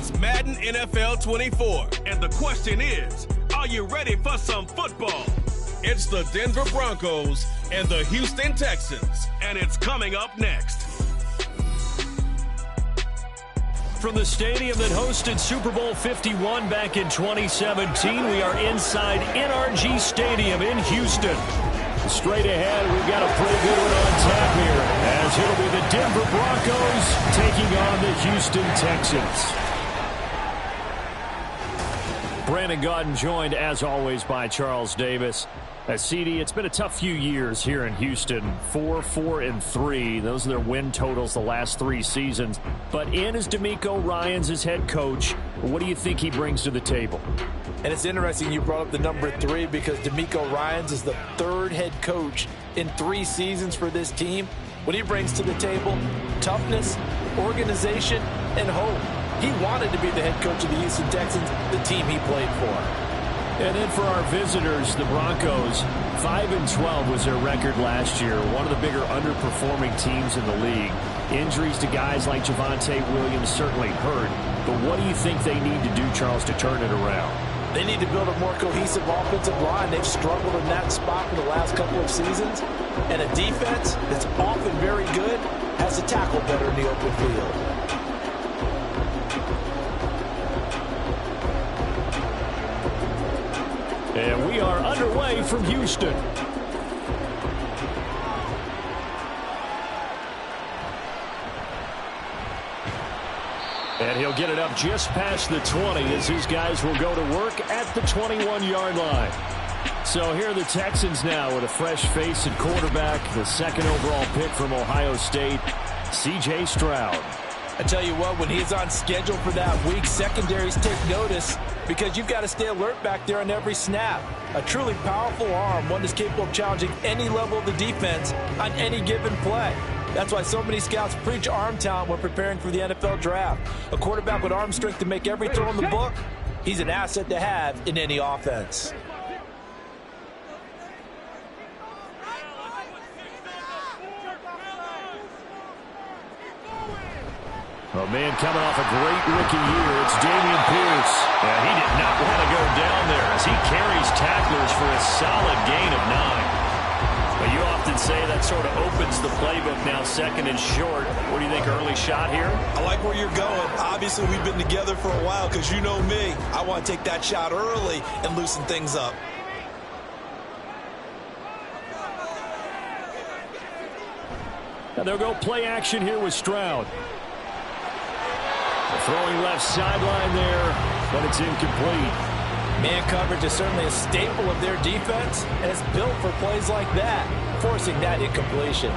It's Madden NFL 24, and the question is, are you ready for some football? It's the Denver Broncos and the Houston Texans, and it's coming up next. From the stadium that hosted Super Bowl 51 back in 2017, we are inside NRG Stadium in Houston. Straight ahead, we've got a pretty good one on tap here, as it'll be the Denver Broncos taking on the Houston Texans. Brandon Gaudin joined, as always, by Charles Davis. CD, it's been a tough few years here in Houston. 4-4-3. Those are their win totals the last 3 seasons. But in is DeMeco Ryans as head coach. What do you think he brings to the table? And it's interesting you brought up the number 3 because DeMeco Ryans is the 3rd head coach in 3 seasons for this team. What he brings to the table, toughness, organization, and hope. He wanted to be the head coach of the Houston Texans, the team he played for. And then for our visitors, the Broncos, 5-12 was their record last year. One of the bigger underperforming teams in the league. Injuries to guys like Javonte Williams certainly hurt. But what do you think they need to do, Charles, to turn it around? They need to build a more cohesive offensive line. They've struggled in that spot for the last couple of seasons. And a defense that's often very good has to tackle better in the open field. And we are underway from Houston. And he'll get it up just past the 20 as his guys will go to work at the 21-yard line. So here are the Texans now with a fresh face at quarterback, the 2nd overall pick from Ohio State, C.J. Stroud. I tell you what, when he's on schedule for that week, secondaries take notice because you've got to stay alert back there on every snap. A truly powerful arm, one that's capable of challenging any level of the defense on any given play. That's why so many scouts preach arm talent when preparing for the NFL draft. A quarterback with arm strength to make every throw in the book, he's an asset to have in any offense. A man coming off a great rookie year, it's Dameon Pierce. And he did not want to go down there as he carries tacklers for a solid gain of 9. But you often say that sort of opens the playbook now, 2nd and short. What do you think, early shot here? I like where you're going. Obviously, we've been together for a while because you know me. I want to take that shot early and loosen things up. And they'll go play action here with Stroud. Throwing left sideline there, but it's incomplete. Man coverage is certainly a staple of their defense, and it's built for plays like that, forcing that incompletion.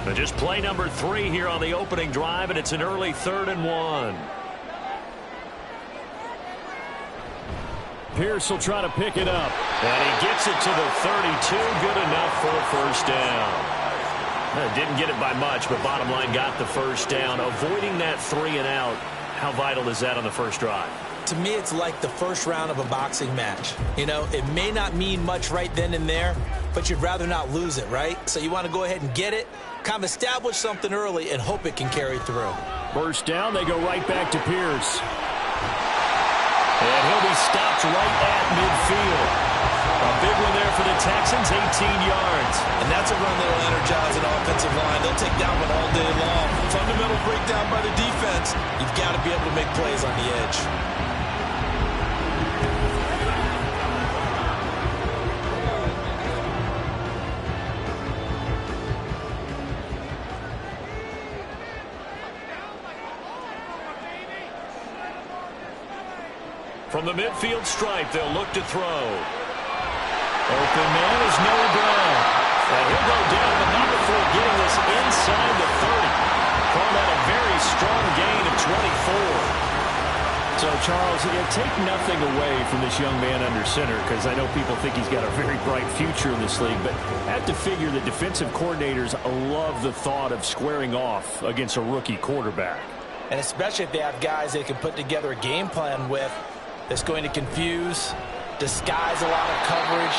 But just play number 3 here on the opening drive, and it's an early 3rd and 1. Pierce will try to pick it up. And he gets it to the 32. Good enough for a first down. Didn't get it by much, but bottom line got the first down. Avoiding that 3 and out, how vital is that on the first drive? To me, it's like the first round of a boxing match. You know, it may not mean much right then and there, but you'd rather not lose it, right? So you want to go ahead and get it, kind of establish something early, and hope it can carry through. First down, they go right back to Pierce. And he'll be stopped right at midfield. A big one there for the Texans, 18 yards. And that's a run that will energize an offensive line. They'll take that one all day long. Fundamental breakdown by the defense. You've got to be able to make plays on the edge. From the midfield stripe, they'll look to throw. Open man is Noah Brown. And he'll go down, but not before getting this inside the 30. Call that a very strong gain of 24. So, Charles, take nothing away from this young man under center, because I know people think he's got a very bright future in this league, but I have to figure that defensive coordinators love the thought of squaring off against a rookie quarterback. And especially if they have guys they can put together a game plan with that's going to confuse, disguise a lot of coverage,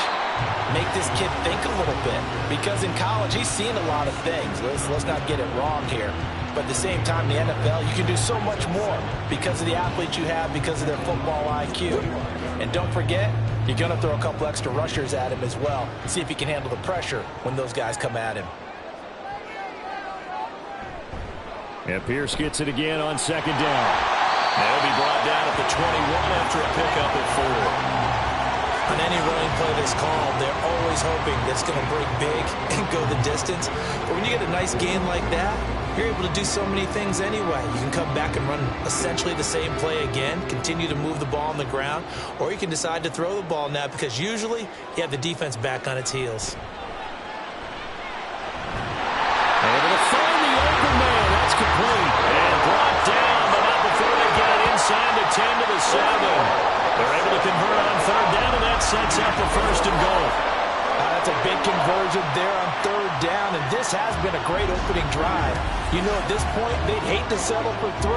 make this kid think a little bit. Because in college, he's seen a lot of things. Let's not get it wrong here. But at the same time, in the NFL, you can do so much more because of the athletes you have, because of their football IQ. And don't forget, you're going to throw a couple extra rushers at him as well. See if he can handle the pressure when those guys come at him. And Pierce gets it again on second down. They'll be brought down at the 21 after a pickup at 4. On any running play that's called, they're always hoping that it's going to break big and go the distance. But when you get a nice gain like that, you're able to do so many things anyway. You can come back and run essentially the same play again, continue to move the ball on the ground, or you can decide to throw the ball now because usually you have the defense back on its heels. Able to find the open man. That's complete. And brought down, but not before they get it inside the 10 to the 7. They're able to convert on third down, and that sets up the first and goal. That's a big conversion there on third down, and this has been a great opening drive. You know, at this point, they'd hate to settle for 3,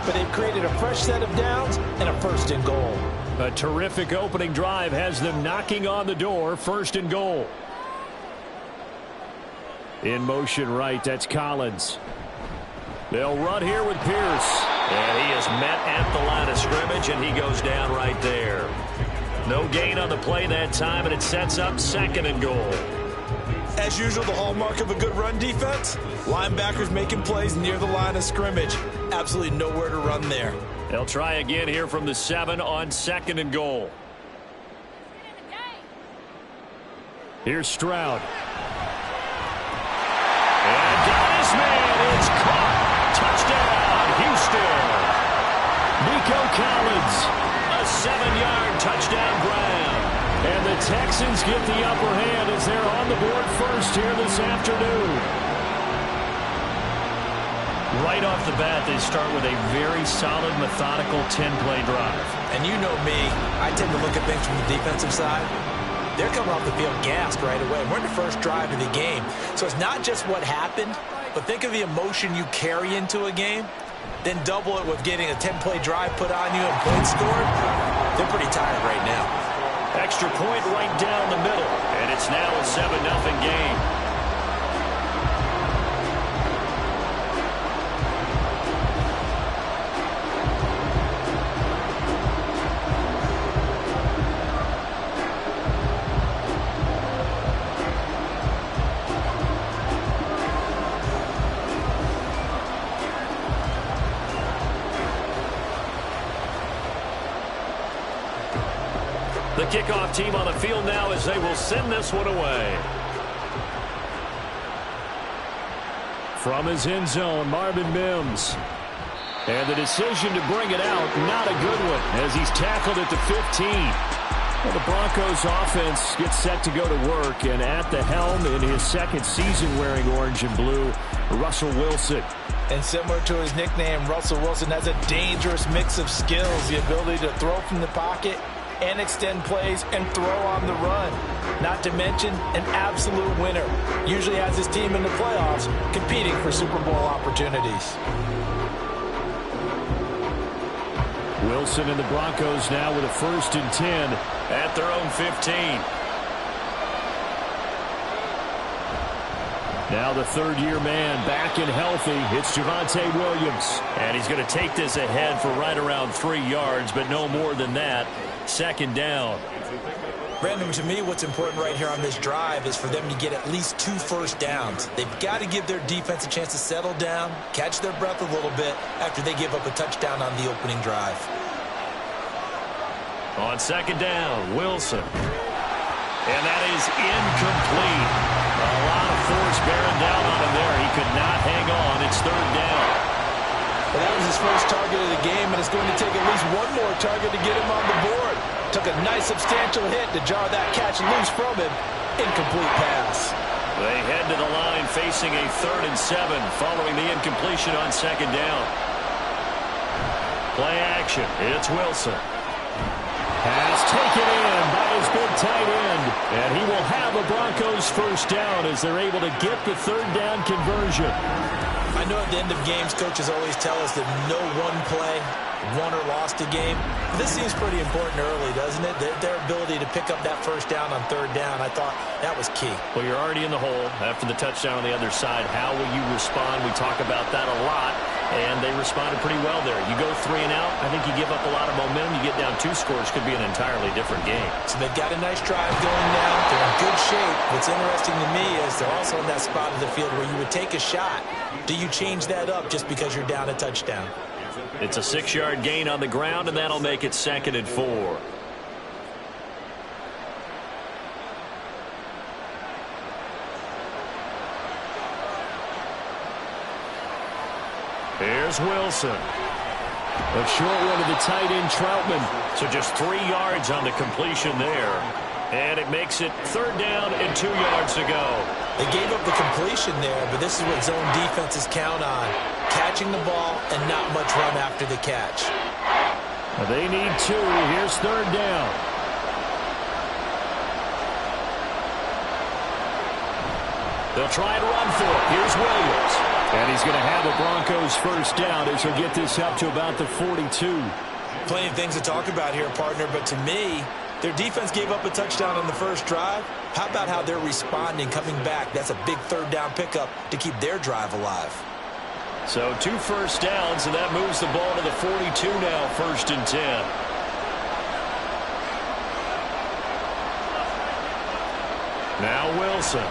but they've created a fresh set of downs and a first and goal. A terrific opening drive has them knocking on the door, first and goal. In motion right, that's Collins. They'll run here with Pierce. And he is met at the line of scrimmage, and he goes down right there. No gain on the play that time, and it sets up second and goal. As usual, the hallmark of a good run defense, linebackers making plays near the line of scrimmage. Absolutely nowhere to run there. They'll try again here from the 7 on second and goal. Here's Stroud. And got his man. It's caught. Touchdown, Houston. Nico Collins, a 7-yard touchdown grab. And the Texans get the upper hand as they're on the board first here this afternoon. Right off the bat, they start with a very solid, methodical 10-play drive. And you know me, I tend to look at things from the defensive side. They're coming off the field gassed right away. We're in the first drive of the game. So it's not just what happened, but think of the emotion you carry into a game. Then double it with getting a 10-play drive put on you and points scored. They're pretty tired right now. Extra point right down the middle. And it's now a 7-0 game. The kickoff team on the field now as they will send this one away. From his end zone, Marvin Mims. And the decision to bring it out, not a good one, as he's tackled at the 15. Well, the Broncos offense gets set to go to work, and at the helm in his second season wearing orange and blue, Russell Wilson. And similar to his nickname, Russell Wilson has a dangerous mix of skills, the ability to throw from the pocket and extend plays and throw on the run. Not to mention an absolute winner. Usually has his team in the playoffs competing for Super Bowl opportunities. Wilson and the Broncos now with a 1st and 10 at their own 15. Now the third-year man back and healthy. It's Javonte Williams. And he's going to take this ahead for right around 3 yards, but no more than that. Second down. Brandon, to me, what's important right here on this drive is for them to get at least 2 first downs. They've got to give their defense a chance to settle down, catch their breath a little bit after they give up a touchdown on the opening drive. On second down, Wilson. And that is incomplete. A lot of force bearing down on him there. He could not hang on. It's third down. Well, that was his first target of the game, and it's going to take at least one more target to get him on the board. Took a nice substantial hit to jar that catch loose from him. Incomplete pass. They head to the line facing a 3rd and 7 following the incompletion on second down. Play action. It's Wilson. Pass taken in by his big tight end. And he will have a Broncos first down as they're able to get the 3rd down conversion. I know at the end of games, coaches always tell us that no one play won or lost a game. This seems pretty important early, doesn't it? Their ability to pick up that first down on third down, I thought that was key. Well, you're already in the hole after the touchdown on the other side. How will you respond? We talk about that a lot, and they responded pretty well there. You go 3 and out, I think you give up a lot of momentum. You get down 2 scores, could be an entirely different game. So they've got a nice drive going now. They're in good shape. What's interesting to me is they're also in that spot of the field where you would take a shot. Do you change that up just because you're down a touchdown? It's a 6-yard gain on the ground, and that'll make it 2nd and 4. Here's Wilson. A short one to the tight end, Troutman. So just 3 yards on the completion there. And it makes it 3rd down and 2 yards to go. They gave up the completion there, but this is what zone defenses count on. Catching the ball and not much run after the catch. They need 2. Here's 3rd down. They'll try and run for it. Here's Williams. And he's going to have a Broncos first down as he'll get this up to about the 42. Plenty of things to talk about here, partner, but to me, their defense gave up a touchdown on the first drive. How about how they're responding, coming back? That's a big 3rd down pickup to keep their drive alive. So 2 first downs, and that moves the ball to the 42 now, 1st and 10. Now Wilson.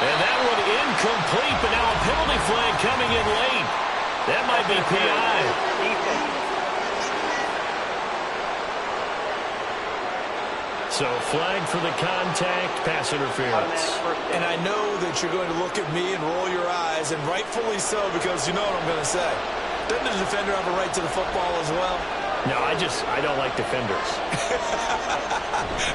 And that one incomplete, but now a penalty flag coming in late. That might be PI. So flag for the contact, pass interference. And I know that you're going to look at me and roll your eyes, and rightfully so, because you know what I'm going to say. Doesn't the defender have a right to the football as well? No, I don't like defenders.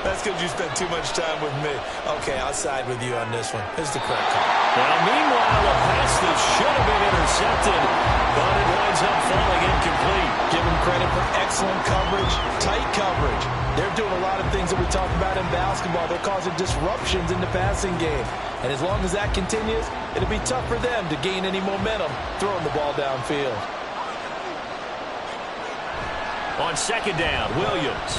That's because you spent too much time with me. Okay, I'll side with you on this one. This is the correct call. Now, meanwhile, a pass that should have been intercepted, but it winds up falling incomplete. Give them credit for excellent coverage, tight coverage. They're doing a lot of things that we talk about in basketball. They're causing disruptions in the passing game. And as long as that continues, it'll be tough for them to gain any momentum throwing the ball downfield. On 2nd down, Williams.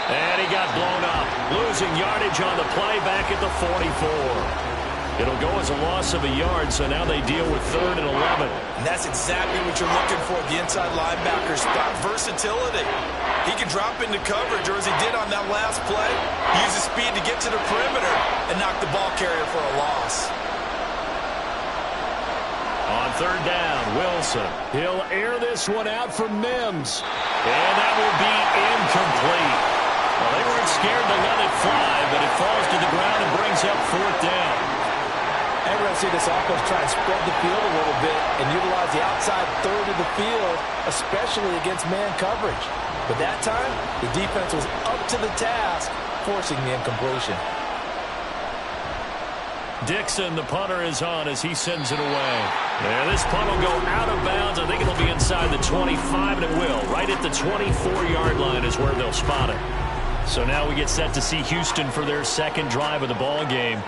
And he got blown up. Losing yardage on the play back at the 44. It'll go as a loss of a yard, so now they deal with 3rd and 11. And that's exactly what you're looking for, the inside linebacker spot. Versatility. He can drop into coverage, or as he did on that last play, use his speed to get to the perimeter and knock the ball carrier for a loss. On 3rd down, Wilson. He'll air this one out for Mims. And that will be incomplete. Well, they weren't scared to let it fly, but it falls to the ground and brings up 4th down. And we're going to see this offense try and spread the field a little bit and utilize the outside 3rd of the field, especially against man coverage. But that time, the defense was up to the task, forcing the incompletion. Dixon, the punter, is on as he sends it away. And this punt will go out of bounds. I think it'll be inside the 25, and it will. Right at the 24-yard line is where they'll spot it. So now we get set to see Houston for their 2nd drive of the ball game.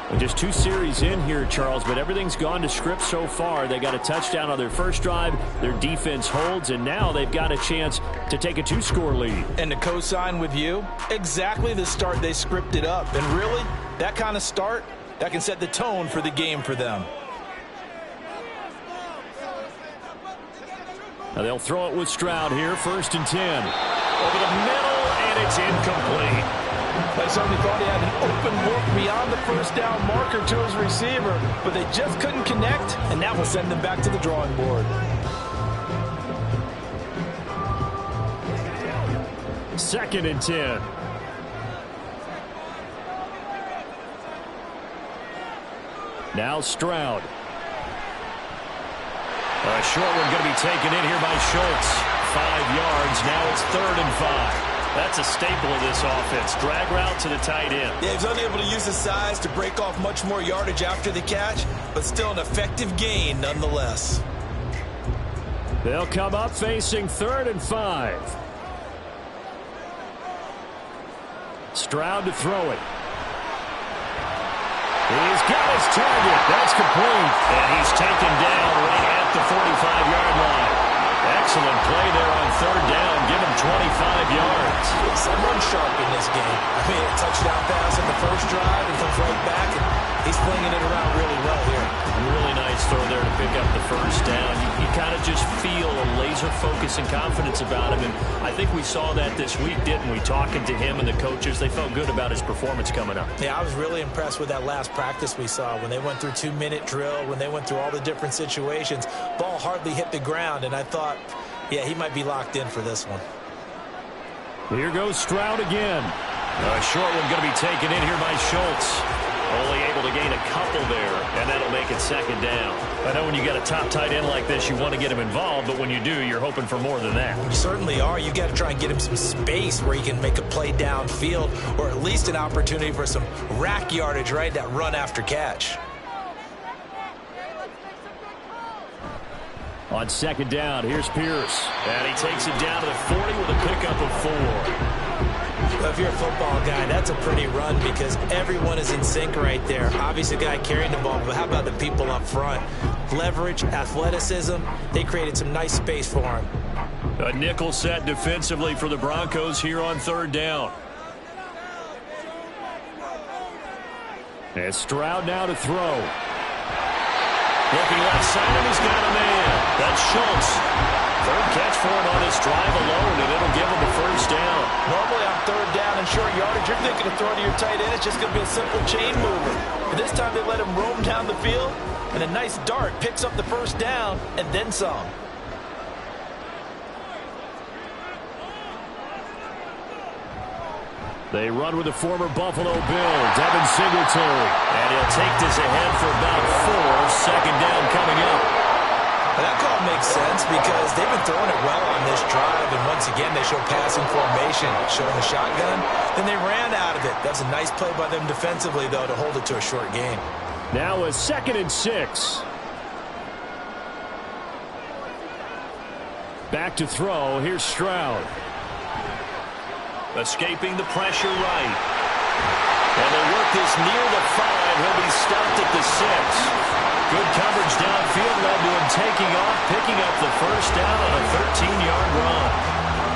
And just 2 series in here, Charles, but everything's gone to script so far. They got a touchdown on their first drive. Their defense holds, and now they've got a chance to take a 2-score lead. And to co-sign with you, exactly the start they scripted up. And really, that kind of start, that can set the tone for the game for them. Now they'll throw it with Stroud here, 1st and 10. Over the middle, and it's incomplete. They certainly thought he had an open look beyond the first down marker to his receiver, but they just couldn't connect, and that will send them back to the drawing board. 2nd and 10. Now Stroud. A short one going to be taken in here by Schultz. 5 yards. Now it's 3rd and 5. That's a staple of this offense. Drag route to the tight end. Yeah, he's unable to use his size to break off much more yardage after the catch, but still an effective gain nonetheless. They'll come up facing 3rd and 5. Stroud to throw it. He's got his target. That's complete. And he's taken down right at the 45-yard line. excellent play there on third down. Give him 25 yards. Someone sharp in this game. I mean, a touchdown pass on the first drive and comes right back, and he's flinging it around really well here. Really nice throw there to pick up the first down. You kind of just feel a laser focus and confidence about him, and I think we saw that this week, didn't we? Talking to him and the coaches, they felt good about his performance coming up. Yeah, I was really impressed with that last practice we saw when they went through 2-minute drill, when they went through all the different situations. Ball hardly hit the ground, and I thought, yeah, he might be locked in for this one. Here goes Stroud again. A short one going to be taken in here by Schultz. Only able to gain a couple there, and that'll make it second down. I know when you got a top tight end like this, you want to get him involved, but when you do, you're hoping for more than that. You certainly are. You got to try and get him some space where he can make a play downfield, or at least an opportunity for some rack yardage, right? That run after catch. On second down, here's Pierce. And he takes it down to the 40 with a pickup of 4. Well, if you're a football guy, that's a pretty run because everyone is in sync right there. Obviously, the guy carrying the ball, but how about the people up front? Leverage, athleticism, they created some nice space for him. A nickel set defensively for the Broncos here on third down. And Stroud now to throw. Looking left side, and he's got a man. That's Schultz. Third catch for him on this drive alone, and it'll give him the first down. Normally on third down and short yardage, you're thinking of throwing to your tight end. It's just going to be a simple chain mover. But this time they let him roam down the field, and a nice dart picks up the first down and then some. They run with the former Buffalo Bill, Devin Singletary. And he'll take this ahead for about 4. Second down coming up. Well, that call makes sense because they've been throwing it well on this drive. And once again, they show passing formation, showing the shotgun. Then they ran out of it. That's a nice play by them defensively, though, to hold it to a short gain. Now a 2nd and 6. Back to throw. Here's Stroud. Escaping the pressure right. And they work this near the 5. He'll be stopped at the 6. Good coverage downfield led to him taking off, picking up the first down on a 13-yard run.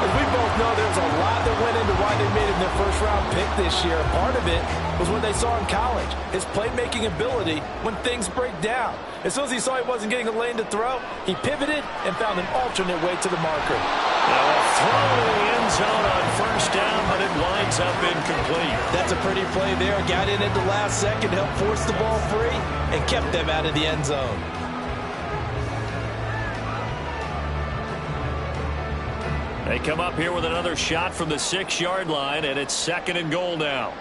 As we both know, there's a lot that went into why they made him their first-round pick this year. Part of it was what they saw in college, his playmaking ability when things break down. As soon as he saw he wasn't getting a lane to throw, he pivoted and found an alternate way to the marker. Now a throw to the end zone on first down, but it winds up incomplete. That's a pretty play there. Got in at the last second, helped force the ball free, and kept them out of the end zone. They come up here with another shot from the 6-yard line, and it's 2nd and goal now.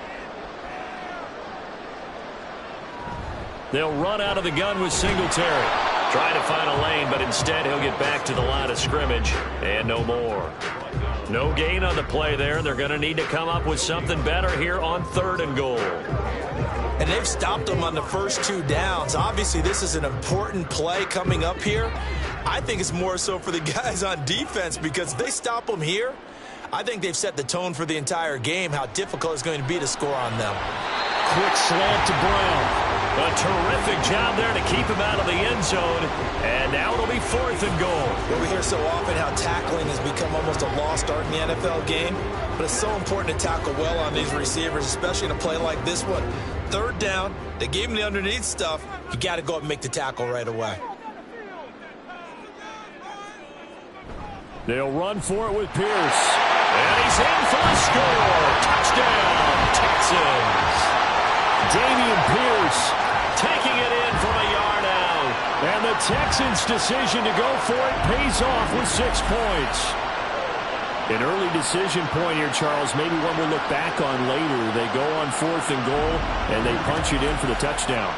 They'll run out of the gun with Singletary. Trying to find a lane, but instead he'll get back to the line of scrimmage, and no more. No gain on the play there. They're going to need to come up with something better here on 3rd and goal. And they've stopped them on the first 2 downs. Obviously, this is an important play coming up here. I think it's more so for the guys on defense because if they stop them here, I think they've set the tone for the entire game, how difficult it's going to be to score on them. Quick slant to Brown. A terrific job there to keep him out of the end zone. And now it'll be 4th and goal. Well, we hear so often how tackling has become almost a lost art in the NFL game. But it's so important to tackle well on these receivers, especially in a play like this one. 3rd down, they gave him the underneath stuff. You got to go up and make the tackle right away. They'll run for it with Pierce. And he's in for the score. Touchdown, Texans. Dameon Pierce taking it in from a yard out. And the Texans' decision to go for it pays off with 6 points. An early decision point here, Charles. Maybe one we'll look back on later. They go on 4th and goal, and they punch it in for the touchdown.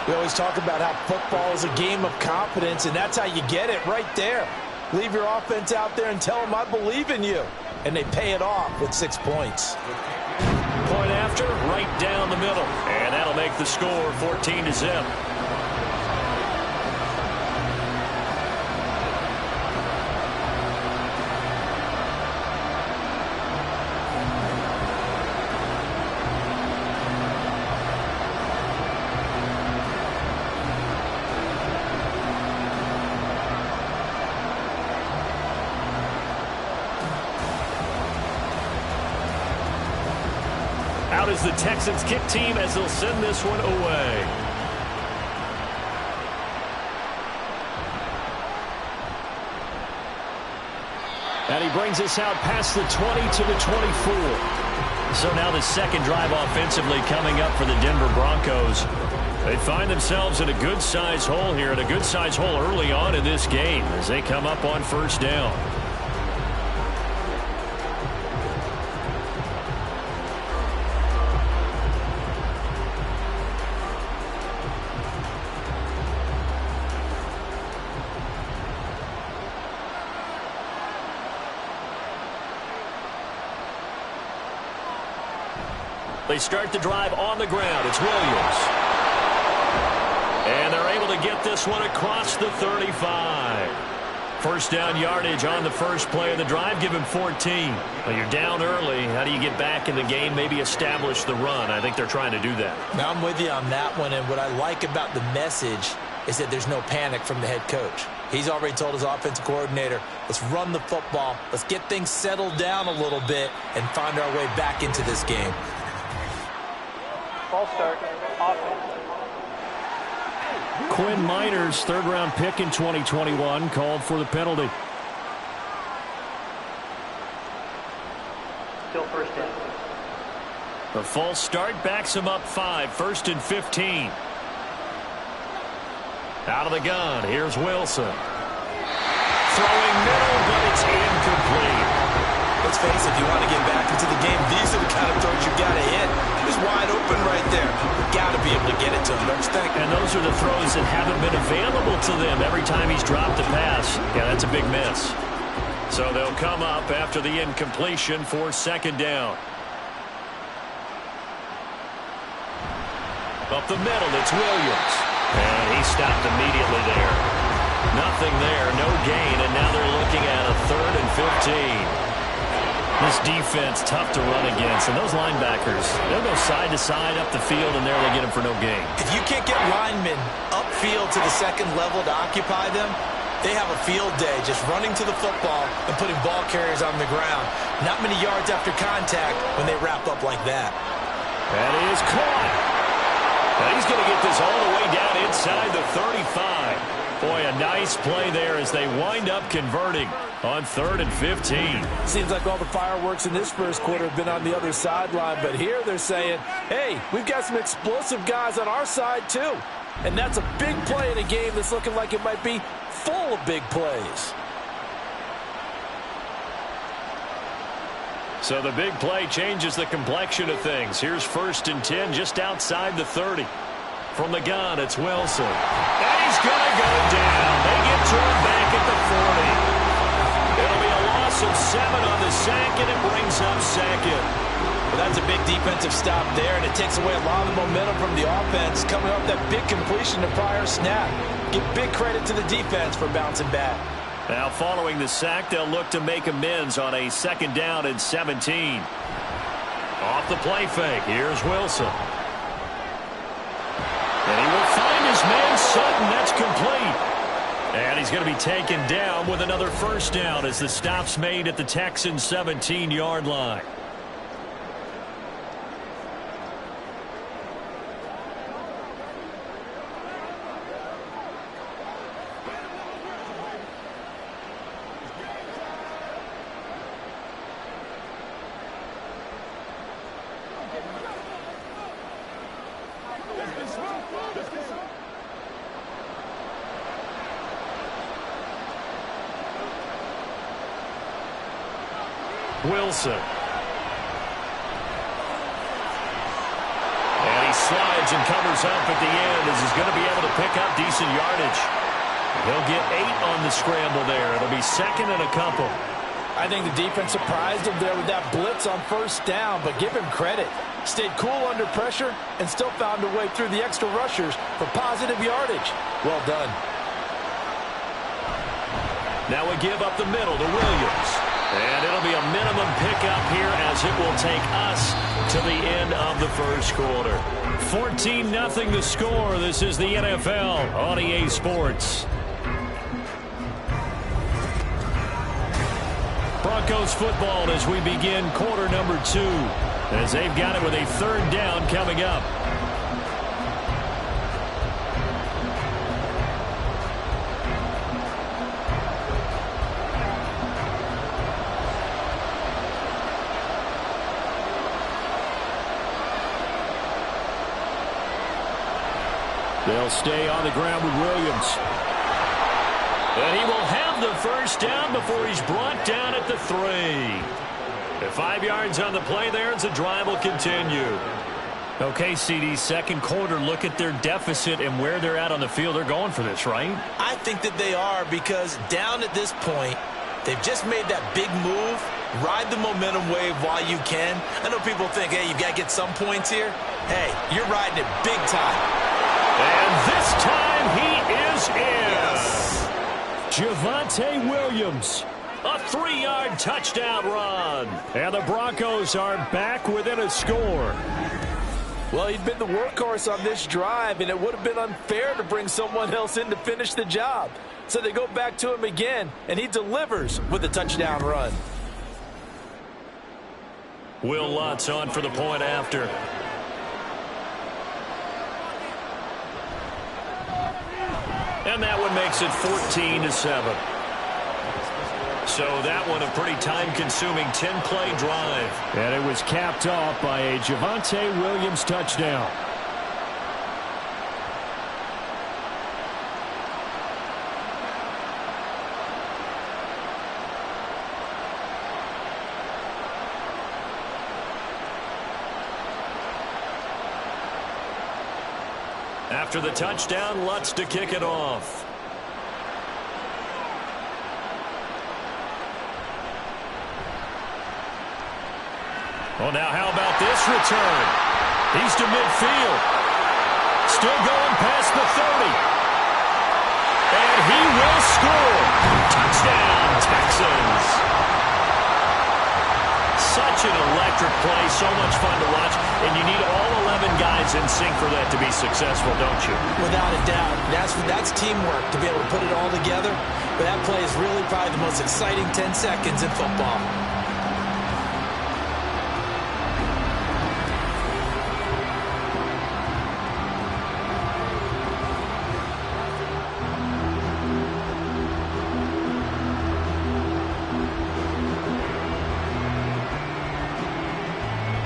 We always talk about how football is a game of confidence, and that's how you get it right there. Leave your offense out there and tell them, I believe in you. And they pay it off with 6 points. Point after, right down the middle. And that'll make the score 14-0. Out is the Texans kick team as they'll send this one away. And he brings us out past the 20 to the 24. So now the second drive offensively coming up for the Denver Broncos. They find themselves in a good-sized hole here, and a good-sized hole early on in this game as they come up on first down. They start the drive on the ground. It's Williams. And they're able to get this one across the 35. First down yardage on the first play of the drive. Give him 14. Well, you're down early. How do you get back in the game? Maybe establish the run. I think they're trying to do that. Now, I'm with you on that one. And what I like about the message is that there's no panic from the head coach. He's already told his offensive coordinator, let's run the football. Let's get things settled down a little bit and find our way back into this game. False start. Offense. Quinn Miners, third-round pick in 2021, called for the penalty. Still first down. The false start backs him up 5, 1st and 15. Out of the gun, here's Wilson. Throwing middle, but it's incomplete. Let's face it, if you want to get back into the game, these are the kind of throws you've got to hit. He's wide open right there. You've got to be able to get it to him, don't you think? And those are the throws that haven't been available to them every time he's dropped a pass. Yeah, that's a big miss. So they'll come up after the incompletion for second down. Up the middle, it's Williams. And he stopped immediately there. Nothing there, no gain, and now they're looking at a 3rd and 15. This defense tough to run against, and those linebackers, they'll go side to side up the field, and there they get them for no gain. If you can't get linemen upfield to the second level to occupy them, they have a field day just running to the football and putting ball carriers on the ground. Not many yards after contact when they wrap up like that. That is caught. Now he's going to get this all the way down inside the 35. Boy, a nice play there as they wind up converting on 3rd and 15. Seems like all the fireworks in this first quarter have been on the other sideline, but here they're saying, hey, we've got some explosive guys on our side too. And that's a big play in a game that's looking like it might be full of big plays. So the big play changes the complexion of things. Here's 1st and 10 just outside the 30. From the gun, it's Wilson. And he's going to go down. They get to him back at the 40. It'll be a loss of 7 on the sack, and it brings up second. Well, that's a big defensive stop there, and it takes away a lot of the momentum from the offense coming off that big completion to prior snap. Give big credit to the defense for bouncing back. Now, following the sack, they'll look to make amends on a 2nd down and 17. Off the play fake, here's Wilson. And he will find his man Sutton. That's complete. And he's going to be taken down with another first down as the stop's made at the Texans' 17-yard line. Wilson. And he slides and covers up at the end as he's going to be able to pick up decent yardage. He'll get 8 on the scramble there. It'll be 2nd and a couple. I think the defense surprised him there with that blitz on first down, but give him credit. Stayed cool under pressure and still found a way through the extra rushers for positive yardage. Well done. Now we give up the middle to Williams. And it'll be a minimum pickup here as it will take us to the end of the first quarter. 14-0 the score. This is the NFL on EA Sports. Broncos football as we begin quarter number 2. as they've got it with a third down coming up. They'll stay on the ground with Williams. And he will have the first down before he's brought down at the 3. At 5 yards on the play there, and the drive will continue. Okay, CD, second quarter, look at their deficit and where they're at on the field. They're going for this, right? I think that they are, because down at this point, they've just made that big move. Ride the momentum wave while you can. I know people think, hey, you've got to get some points here. Hey, you're riding it big time. And this time he is in. Yes. Javonte Williams, a 3-yard touchdown run. And the Broncos are back within a score. Well, he'd been the workhorse on this drive, and it would have been unfair to bring someone else in to finish the job. So they go back to him again, and he delivers with a touchdown run. Will Lutz on for the point after. And that one makes it 14-7. So that one a pretty time-consuming 10-play drive. And it was capped off by a Javonte Williams touchdown. After the touchdown, Lutz to kick it off. Well, now how about this return? He's to midfield. Still going past the 30. And he will score. Touchdown, Texans. Such an electric play, so much fun to watch, and you need all 11 guys in sync for that to be successful, don't you? Without a doubt. That's teamwork, to be able to put it all together. But that play is really probably the most exciting 10 seconds in football.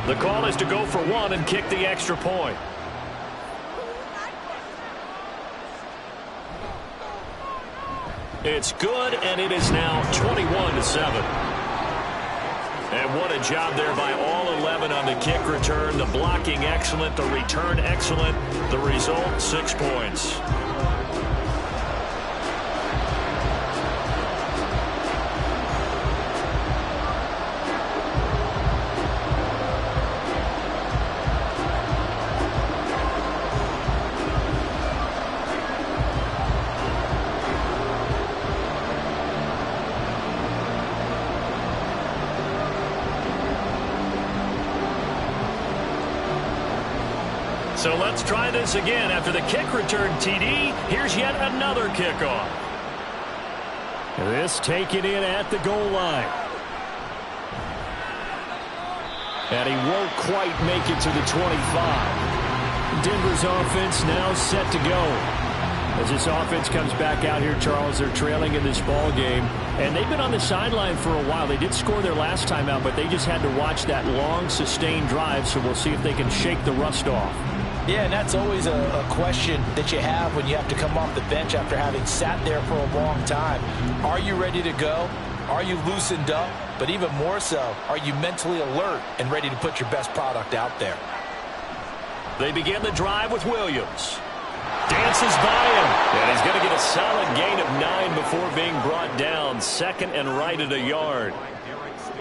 The call is to go for one and kick the extra point. It's good, and it is now 21-7. And what a job there by all 11 on the kick return. The blocking excellent, the return excellent. The result, 6 points. So let's try this again. After the kick return TD, here's yet another kickoff. This taken in at the goal line. And he won't quite make it to the 25. Denver's offense now set to go. As this offense comes back out here, Charles, they're trailing in this ball game. And they've been on the sideline for a while. They did score their last time out, but they just had to watch that long, sustained drive. So we'll see if they can shake the rust off. Yeah, and that's always a question that you have when you have to come off the bench after having sat there for a long time. Are you ready to go? Are you loosened up? But even more so, are you mentally alert and ready to put your best product out there? They begin the drive with Williams. Dances by him. And he's going to get a solid gain of 9 before being brought down. Second and right at a yard.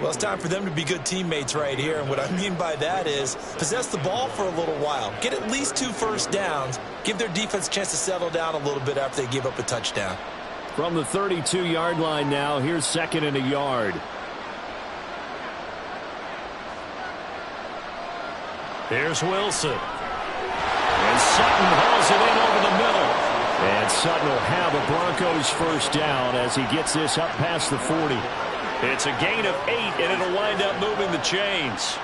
Well, it's time for them to be good teammates right here. And what I mean by that is possess the ball for a little while. Get at least 2 first downs. Give their defense a chance to settle down a little bit after they give up a touchdown. From the 32-yard line now, here's second and a yard. Here's Wilson. And Sutton hauls it in over the middle. And Sutton will have a Broncos first down as he gets this up past the 40. It's a gain of 8, and it'll wind up moving the chains.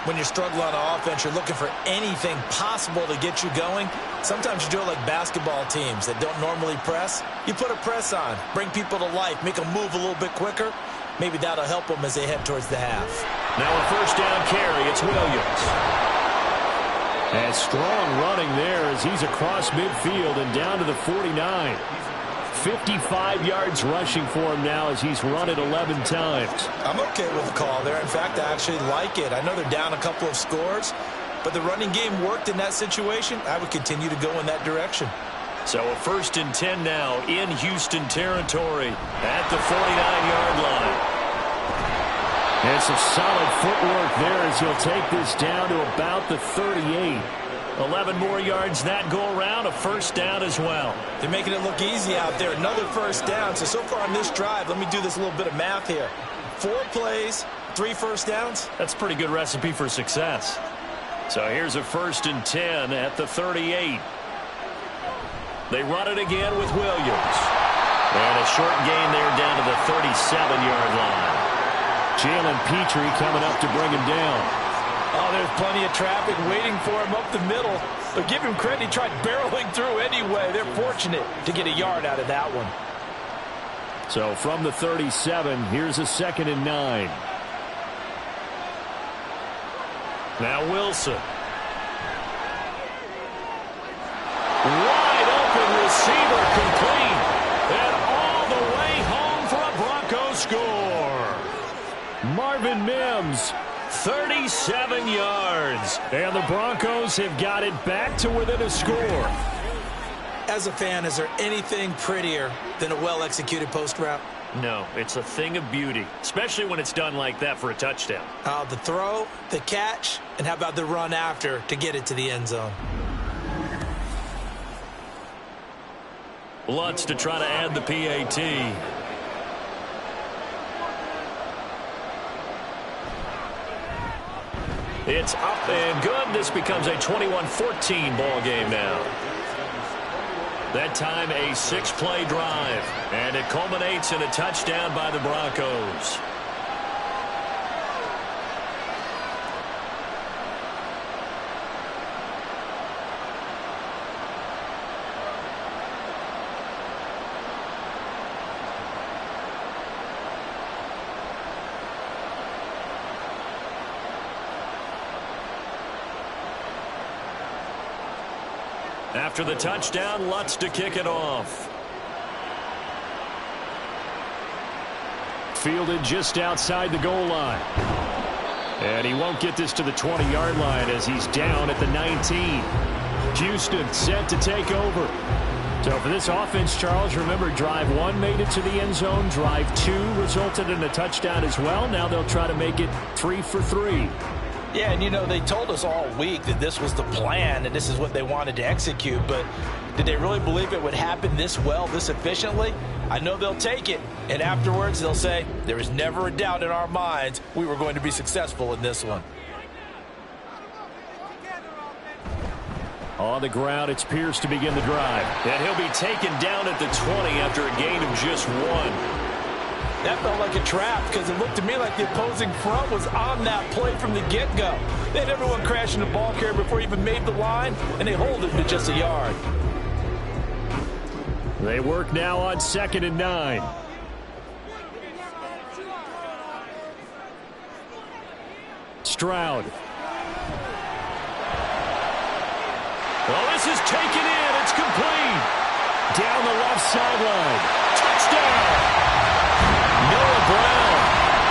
When you're struggling on offense, you're looking for anything possible to get you going. Sometimes you do it like basketball teams that don't normally press. You put a press on, bring people to life, make them move a little bit quicker. Maybe that'll help them as they head towards the half. Now a first down carry. It's Williams. And strong running there as he's across midfield and down to the 49. 55 yards rushing for him now as he's run it 11 times. I'm okay with the call there. In fact, I actually like it. I know they're down a couple of scores, but the running game worked in that situation. I would continue to go in that direction. So a first and 10 now in Houston territory at the 49-yard line. And some solid footwork there as he'll take this down to about the 38. 11 more yards that go around, a first down as well. They're making it look easy out there. Another first down. So far on this drive, let me do this little bit of math here. 4 plays, 3 first downs. That's a pretty good recipe for success. So here's a first and 10 at the 38. They run it again with Williams. And a short gain there down to the 37-yard line. Jalen Petrie coming up to bring him down. Oh, there's plenty of traffic waiting for him up the middle. But give him credit, he tried barreling through anyway. They're fortunate to get a yard out of that one. So from the 37, here's a 2nd and 9. Now Wilson. Wide open receiver complete. And all the way home for a Broncos score. Marvin Mims. 37 yards. And the Broncos have got it back to within a score. As a fan, is there anything prettier than a well-executed post route? No, it's a thing of beauty, especially when it's done like that for a touchdown. The throw, the catch, and how about the run after to get it to the end zone? Lutz to try to add the PAT. It's up and good. This becomes a 21-14 ball game now. That time a 6-play drive, and it culminates in a touchdown by the Broncos. After the touchdown, Lutz to kick it off. Fielded just outside the goal line. And he won't get this to the 20-yard line as he's down at the 19. Houston set to take over. So for this offense, Charles, remember drive 1 made it to the end zone. Drive 2 resulted in a touchdown as well. Now they'll try to make it 3 for 3. Yeah, and you know, they told us all week that this was the plan and this is what they wanted to execute, but did they really believe it would happen this well, this efficiently? I know they'll take it, and afterwards they'll say, there was never a doubt in our minds we were going to be successful in this one. On the ground, it's Pierce to begin the drive. And he'll be taken down at the 20 after a gain of just 1. That felt like a trap because it looked to me like the opposing front was on that play from the get-go. They had everyone crashing the ball carrier before he even made the line, and they hold it to just a yard. They work now on 2nd and 9. Stroud. Well, this is taken in. It's complete. Down the left sideline. Touchdown. Noah Brown,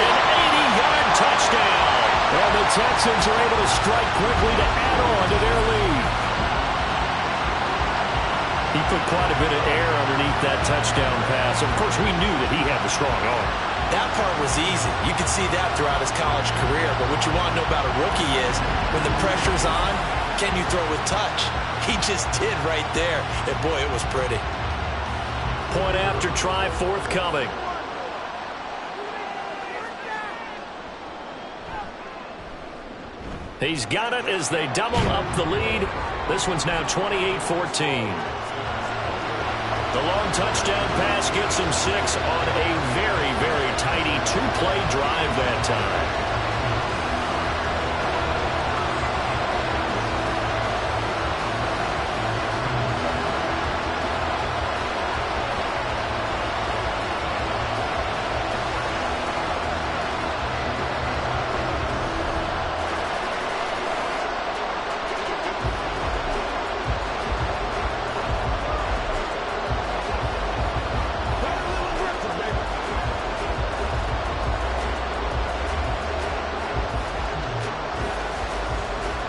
an 80-yard touchdown. And the Texans are able to strike quickly to add on to their lead. He put quite a bit of air underneath that touchdown pass. Of course, we knew that he had the strong arm. That part was easy. You could see that throughout his college career. But what you want to know about a rookie is when the pressure's on, can you throw with touch? He just did right there. And, boy, it was pretty. Point after try forthcoming. He's got it as they double up the lead. This one's now 28-14. The long touchdown pass gets him 6 on a very, very tidy 2-play drive that time.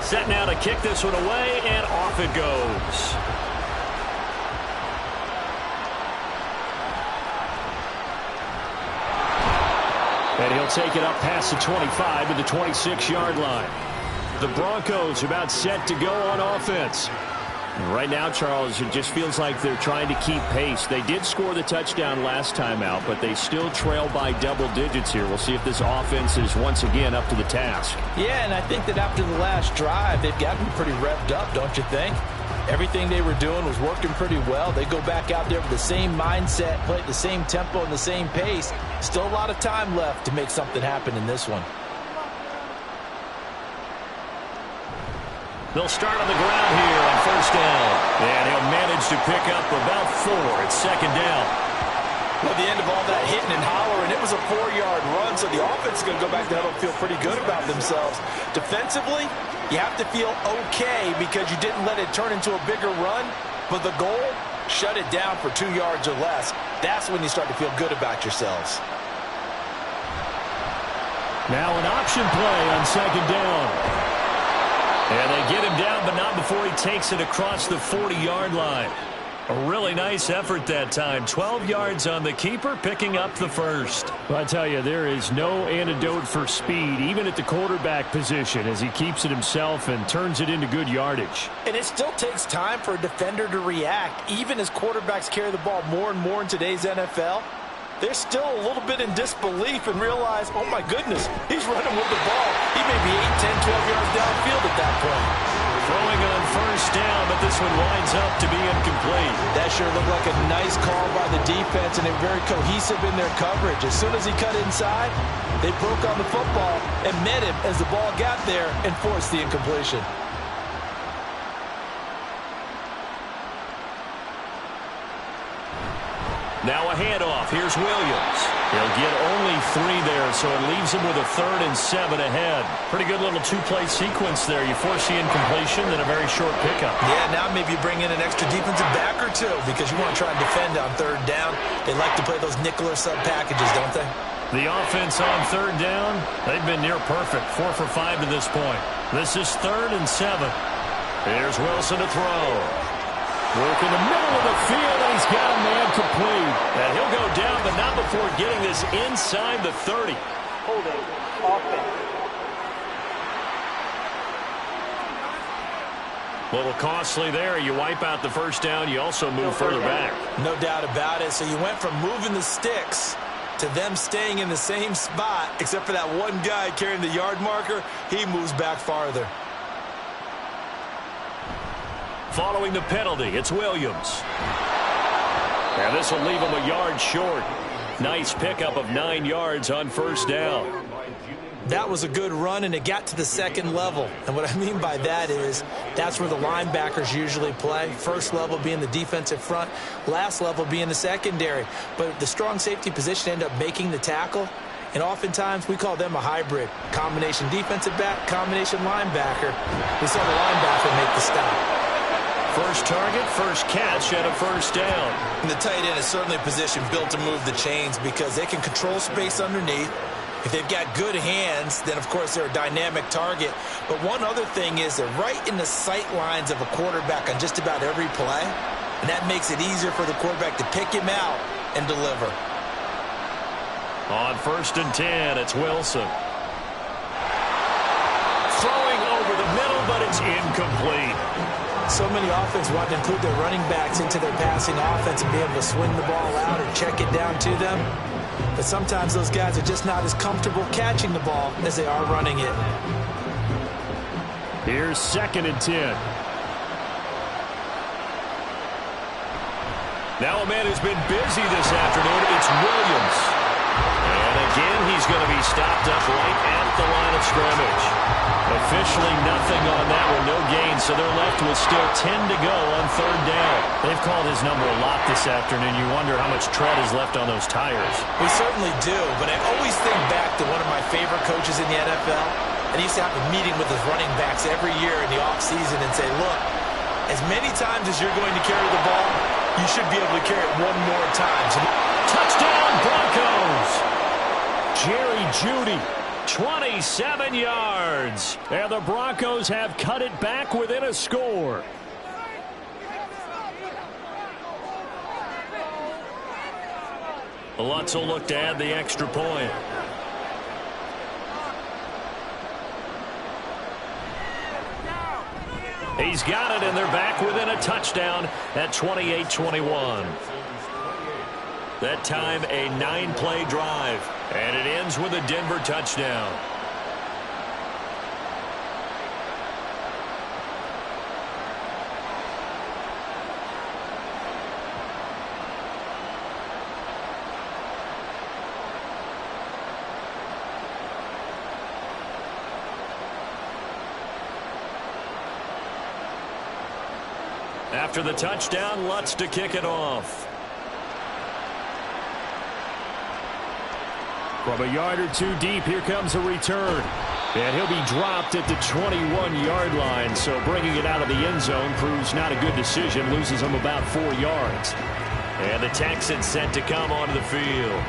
Set now to kick this one away, and off it goes. And he'll take it up past the 25 to the 26-yard line. The Broncos about set to go on offense. And right now, Charles, it just feels like they're trying to keep pace. They did score the touchdown last time out, but they still trail by double digits here. We'll see if this offense is once again up to the task. Yeah, and I think that after the last drive, they've gotten pretty revved up, don't you think? Everything they were doing was working pretty well. They go back out there with the same mindset, play at the same tempo and the same pace. Still a lot of time left to make something happen in this one. They'll start on the ground here on first down. And he'll manage to pick up about 4 at second down. Well, at the end of all that hitting and hollering, it was a 4-yard run, so the offense is going to go back to huddle and feel pretty good about themselves. Defensively, you have to feel okay because you didn't let it turn into a bigger run, but the goal, shut it down for 2 yards or less. That's when you start to feel good about yourselves. Now an option play on second down. And they get him down, but not before he takes it across the 40-yard line. A really nice effort that time. 12 yards on the keeper, picking up the first. Well, I tell you, there is no antidote for speed, even at the quarterback position, as he keeps it himself and turns it into good yardage. And it still takes time for a defender to react. Even as quarterbacks carry the ball more and more in today's NFL, they're still a little bit in disbelief and realize, oh my goodness, he's running with the ball. He may be 8, 10, 12 yards downfield at that point. Throwing on first down, but this one winds up to be incomplete. That sure looked like a nice call by the defense, and they're very cohesive in their coverage. As soon as he cut inside, they broke on the football and met him as the ball got there and forced the incompletion. Now a handoff. Here's Williams. He'll get only 3 there, so it leaves him with a 3rd and 7 ahead. Pretty good little 2-play sequence there. You force the incompletion, then a very short pickup. Yeah, now maybe you bring in an extra defensive back or 2 because you want to try and defend on 3rd down. They like to play those nickel or sub packages, don't they? The offense on 3rd down, they've been near perfect. 4 for 5 to this point. This is 3rd and 7. Here's Wilson to throw. Work in the middle of the field, and he's got a man complete. And he'll go down, but not before getting this inside the 30. Holding offense. A little costly there. You wipe out the first down, you also move further back. No doubt about it. So you went from moving the sticks to them staying in the same spot, except for that one guy carrying the yard marker. He moves back farther. Following the penalty, it's Williams. And this will leave him a yard short. Nice pickup of 9 yards on first down. That was a good run, and it got to the 2nd level. And what I mean by that is that's where the linebackers usually play. First level being the defensive front, last level being the secondary. But the strong safety position ended up making the tackle. And oftentimes we call them a hybrid. Combination defensive back, combination linebacker. We saw the linebacker make the stop. First target, first catch at a first down. And the tight end is certainly a position built to move the chains because they can control space underneath. If they've got good hands, then, of course, they're a dynamic target. But one other thing is they're right in the sight lines of a quarterback on just about every play. And that makes it easier for the quarterback to pick him out and deliver. On 1st and 10, it's Wilson. Throwing over the middle, but it's incomplete. So many offenses want to include their running backs into their passing offense and be able to swing the ball out or check it down to them. But sometimes those guys are just not as comfortable catching the ball as they are running it. Here's 2nd and 10. Now a man who's been busy this afternoon, it's Williams. And again, he's going to be stopped up right at the line of scrimmage. Officially nothing on that one, no gain, so they're left with still 10 to go on 3rd down. They've called his number a lot this afternoon. You wonder how much tread is left on those tires. We certainly do, but I always think back to one of my favorite coaches in the NFL, and he used to have a meeting with his running backs every year in the offseason and say, look, as many times as you're going to carry the ball, you should be able to carry it one more time. So, touchdown, Broncos! Jerry Jeudy 27 yards. And the Broncos have cut it back within a score. Lutz will look to add the extra point. He's got it, and they're back within a touchdown at 28-21. That time, a 9-play drive, and it ends with a Denver touchdown. After the touchdown, Lutz to kick it off. From a yard or two deep, here comes a return. And he'll be dropped at the 21-yard line, so bringing it out of the end zone proves not a good decision, loses him about 4 yards. And the Texans set to come onto the field.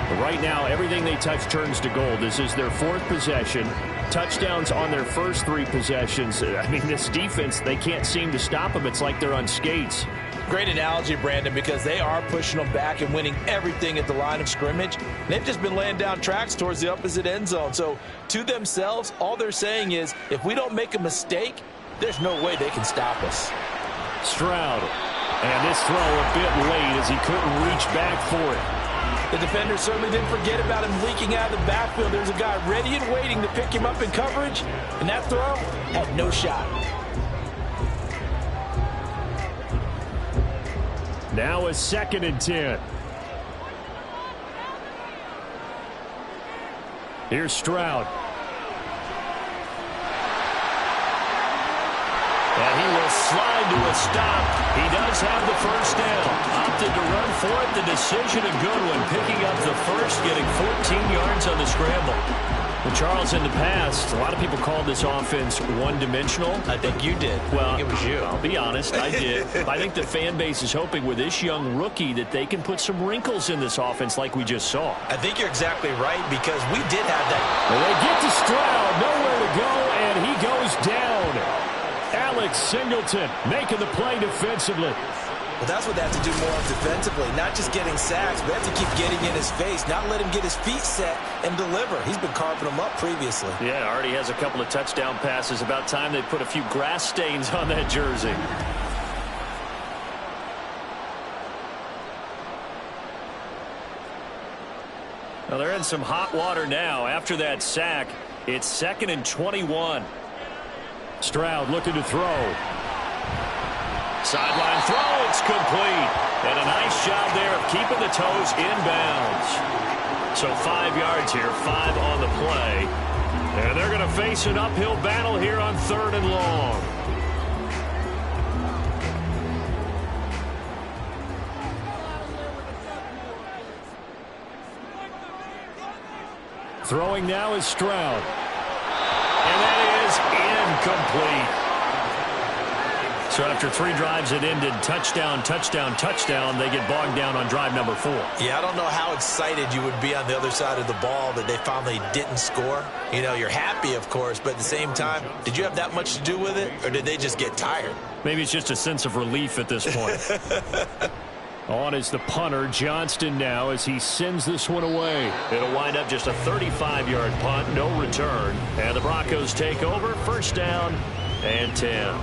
But right now, everything they touch turns to gold. This is their 4th possession. Touchdowns on their first 3 possessions. I mean, this defense, they can't seem to stop them. It's like they're on skates. Great analogy, Brandon, because they are pushing them back and winning everything at the line of scrimmage. They've just been laying down tracks towards the opposite end zone. So to themselves, all they're saying is, if we don't make a mistake, there's no way they can stop us. Stroud. And this throw a bit late as he couldn't reach back for it. The defender certainly didn't forget about him leaking out of the backfield. There's a guy ready and waiting to pick him up in coverage, and that throw had no shot. Now a 2nd and 10. Here's Stroud. And he will slide to a stop. He does have the first down. Opted to run for it. The decision, a good one. Picking up the first, getting 14 yards on the scramble. Well, Charles, in the past, a lot of people called this offense one-dimensional. I think you did. Well, I think it was you. I'll be honest, I did. I think the fan base is hoping with this young rookie that they can put some wrinkles in this offense like we just saw. I think you're exactly right, because we did have that. Well, they get to Stroud, nowhere to go, and he goes down. Alex Singleton making the play defensively. Well, that's what they have to do more defensively, not just getting sacks, but have to keep getting in his face, not let him get his feet set and deliver. He's been carving them up previously. Yeah, already has a couple of touchdown passes. About time they put a few grass stains on that jersey. Well, they're in some hot water now. After that sack, it's 2nd and 21. Stroud looking to throw. Sideline throw, it's complete. And a nice job there of keeping the toes inbounds. So 5 yards here, 5 on the play. And they're going to face an uphill battle here on 3rd and long. Throwing now is Stroud. And that is incomplete. So after 3 drives that ended touchdown, touchdown, touchdown, they get bogged down on drive number 4. Yeah, I don't know how excited you would be on the other side of the ball that they finally didn't score. You know, you're happy, of course, but at the same time, did you have that much to do with it, or did they just get tired? Maybe it's just a sense of relief at this point. On is the punter, Johnston now, as he sends this one away. It'll wind up just a 35-yard punt, no return. And the Broncos take over, 1st down and 10.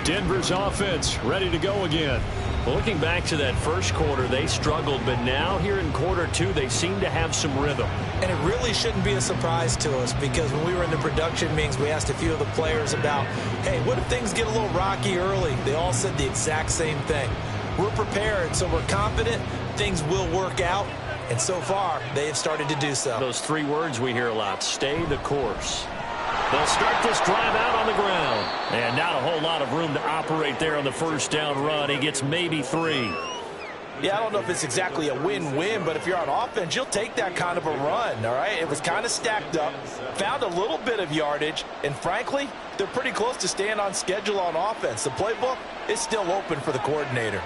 Denver's offense ready to go again. Well, looking back to that first quarter, they struggled, but now here in quarter 2, they seem to have some rhythm. And it really shouldn't be a surprise to us, because when we were in the production meetings, we asked a few of the players about, hey, what if things get a little rocky early? They all said the exact same thing. We're prepared, so we're confident things will work out, and so far, they have started to do so. Those 3 words we hear a lot, stay the course. They'll start this drive out on the ground. And not a whole lot of room to operate there on the 1st down run. He gets maybe 3. Yeah, I don't know if it's exactly a win-win, but if you're on offense, you'll take that kind of a run, all right? It was kind of stacked up, found a little bit of yardage, and frankly, they're pretty close to staying on schedule on offense. The playbook is still open for the coordinator.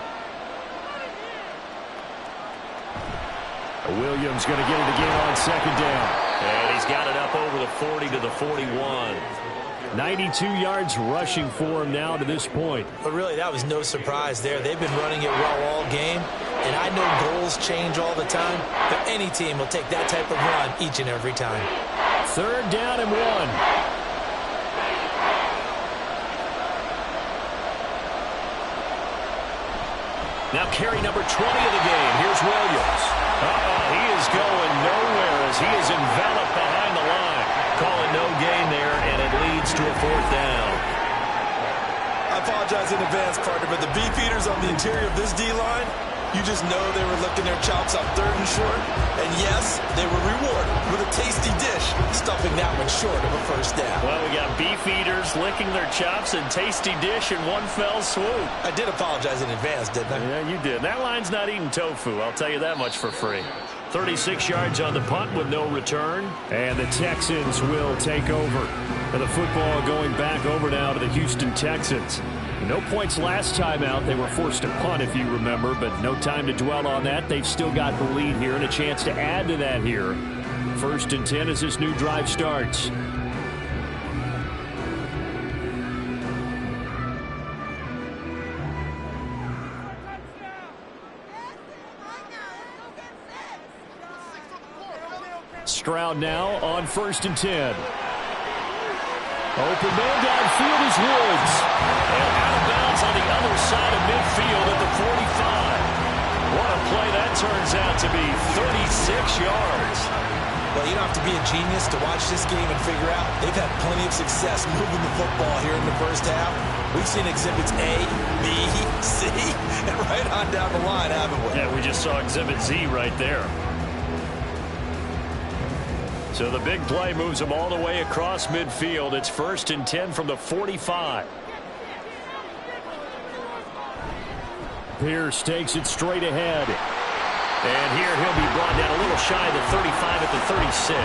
Williams going to get it again on 2nd down. And he's got it up over the 40 to the 41. 92 yards rushing for him now to this point. But really, that was no surprise there. They've been running it well all game. And I know goals change all the time, but any team will take that type of run each and every time. 3rd down and 1. Now carry number 20 of the game. Here's Williams. He is going nowhere as he is enveloped behind the line. Calling no gain there, and it leads to a 4th down. I apologize in advance, partner, but the beefeaters on the interior of this D-line, you just know they were licking their chops on 3rd and short. And yes, they were rewarded with a tasty dish, stuffing that one short of a 1st down. Well, we got beefeaters licking their chops and tasty dish in one fell swoop. I did apologize in advance, didn't I? Yeah, you did. That line's not eating tofu, I'll tell you that much for free. 36 yards on the punt with no return. And the Texans will take over. And the football going back over now to the Houston Texans. No points last time out. They were forced to punt, if you remember, but no time to dwell on that. They've still got the lead here and a chance to add to that here. 1st and 10 as this new drive starts. Stroud now on 1st and 10. Open man downfield is Woods. And out of bounds on the other side of midfield at the 45. What a play that turns out to be. 36 yards. Well, you don't have to be a genius to watch this game and figure out they've had plenty of success moving the football here in the 1st half. We've seen exhibits A, B, C, and right on down the line, haven't we? Yeah, we just saw exhibit Z right there. So the big play moves them all the way across midfield. It's 1st and 10 from the 45. Pierce takes it straight ahead. And here he'll be brought down a little shy of the 35 at the 36.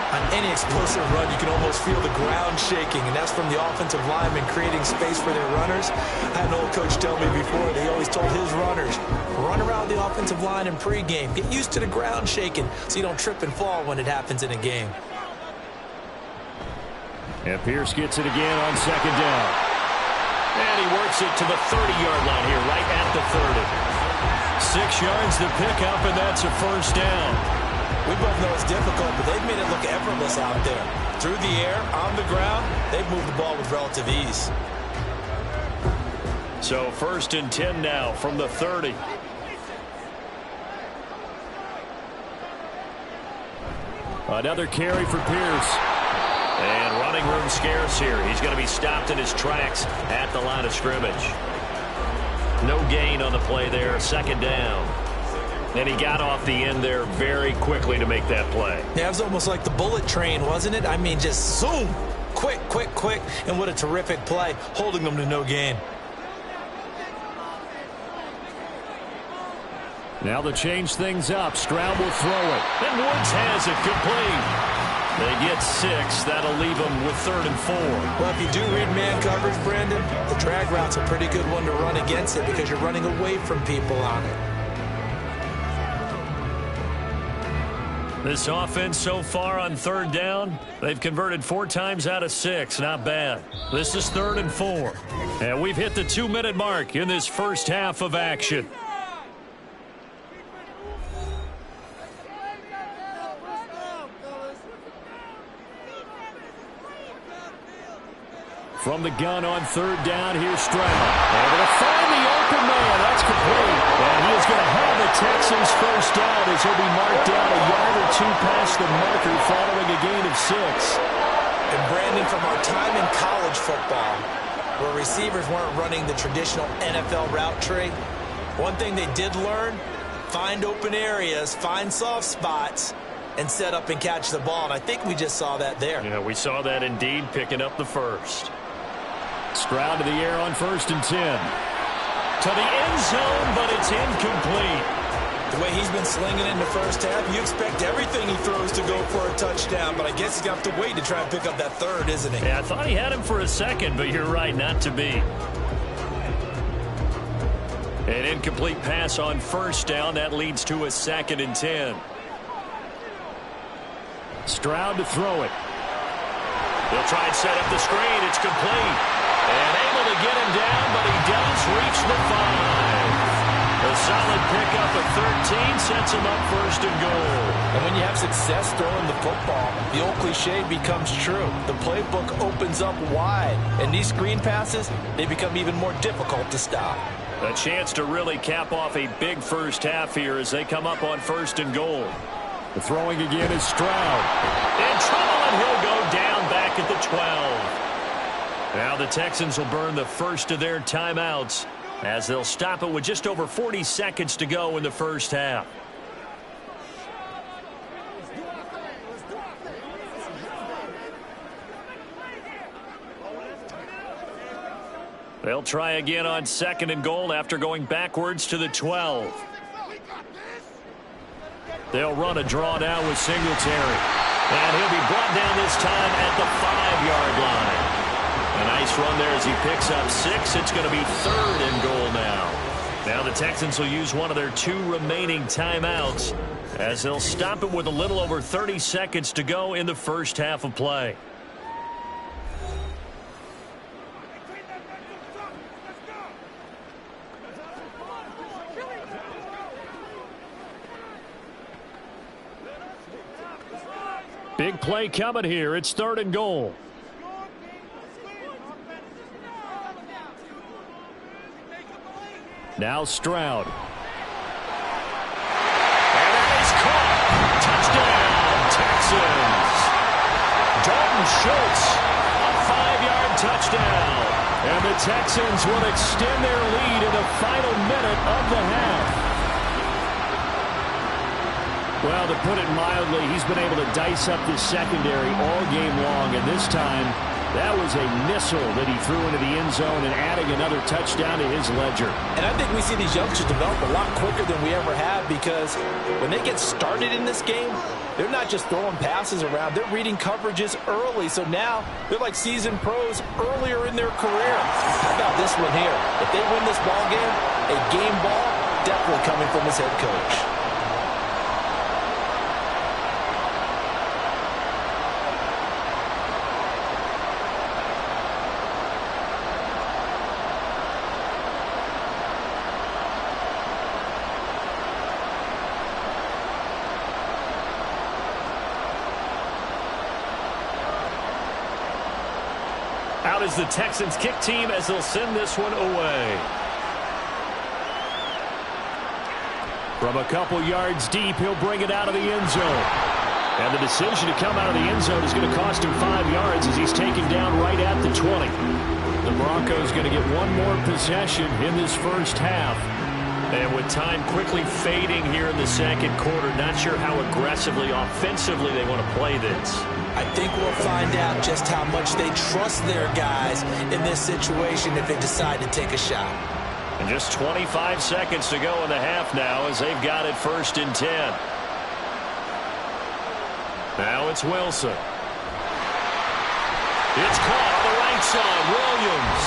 On any explosive run, you can almost feel the ground shaking, and that's from the offensive linemen creating space for their runners. I had an old coach tell me before, they always told his runners, run around the offensive line in pregame. Get used to the ground shaking so you don't trip and fall when it happens in a game. And Pierce gets it again on 2nd down. And he works it to the 30-yard line here, right at the 30. 6 yards to pick up, and that's a 1st down. We both know it's difficult, but they've made it look effortless out there. Through the air, on the ground, they've moved the ball with relative ease. So 1st and 10 now from the 30. Another carry for Pierce. And running room scarce here. He's going to be stopped in his tracks at the line of scrimmage. No gain on the play there. 2nd down. And he got off the end there very quickly to make that play. Yeah, it was almost like the bullet train, wasn't it? I mean, just zoom. Quick, quick, quick. And what a terrific play, holding them to no gain. Now to change things up, Stroud will throw it. And Woods has it complete. They get 6. That'll leave them with 3rd and 4. Well, if you do read man coverage, Brandon, the drag route's a pretty good one to run against it because you're running away from people on it. This offense so far on 3rd down, they've converted 4 times out of 6. Not bad. This is 3rd and 4. And we've hit the 2-minute mark in this 1st half of action. From the gun on 3rd down, here's Stroud. Able to find the open man. That's complete. And he is going to have the Texans 1st down as he'll be marked down a yard or 2 past the marker following a gain of 6. And Brandon, from our time in college football, where receivers weren't running the traditional NFL route tree, one thing they did learn, find open areas, find soft spots, and set up and catch the ball. And I think we just saw that there. Yeah, we saw that indeed, picking up the 1st. Stroud to the air on 1st and 10. To the end zone, but it's incomplete. The way he's been slinging in the 1st half, you expect everything he throws to go for a touchdown, but I guess he's going to have to wait to try and pick up that 3rd, isn't he? Yeah, I thought he had him for a second, but you're right, not to be. An incomplete pass on 1st down. That leads to a 2nd and 10. Stroud to throw it. They'll try and set up the screen. It's complete. And able to get him down, but he does reach the 5. A solid pickup of 13 sets him up first and goal. And when you have success throwing the football, the old cliche becomes true. The playbook opens up wide. And these screen passes, they become even more difficult to stop. A chance to really cap off a big first half here as they come up on first and goal. The throwing again is Stroud. In trouble, and he'll go down back at the 12. Now the Texans will burn the first of their timeouts as they'll stop it with just over 40 seconds to go in the first half. They'll try again on second and goal after going backwards to the 12. They'll run a draw now with Singletary. And he'll be brought down this time at the 5-yard line. A nice run there as he picks up 6. It's going to be third and goal now. Now the Texans will use one of their 2 remaining timeouts as they'll stop it with a little over 30 seconds to go in the first half of play. Big play coming here. It's third and goal. Now Stroud. And that is caught. Touchdown, Texans. Dalton Schultz, a 5-yard touchdown. And the Texans will extend their lead in the final minute of the half. Well, to put it mildly, he's been able to dice up this secondary all game long, and this time that was a missile that he threw into the end zone and adding another touchdown to his ledger. And I think we see these youngsters develop a lot quicker than we ever have because when they get started in this game, they're not just throwing passes around. They're reading coverages early. So now they're like seasoned pros earlier in their career. How about this one here? If they win this ball game, a game ball definitely coming from his head coach. Out is the Texans kick team as they'll send this one away. From a couple yards deep, he'll bring it out of the end zone. And the decision to come out of the end zone is going to cost him 5 yards as he's taken down right at the 20. The Broncos going to get one more possession in this first half. And with time quickly fading here in the second quarter, not sure how aggressively, offensively they want to play this. I think we'll find out just how much they trust their guys in this situation if they decide to take a shot. And just 25 seconds to go in the half now as they've got it first and 10. Now it's Wilson. It's caught on the right side. Williams.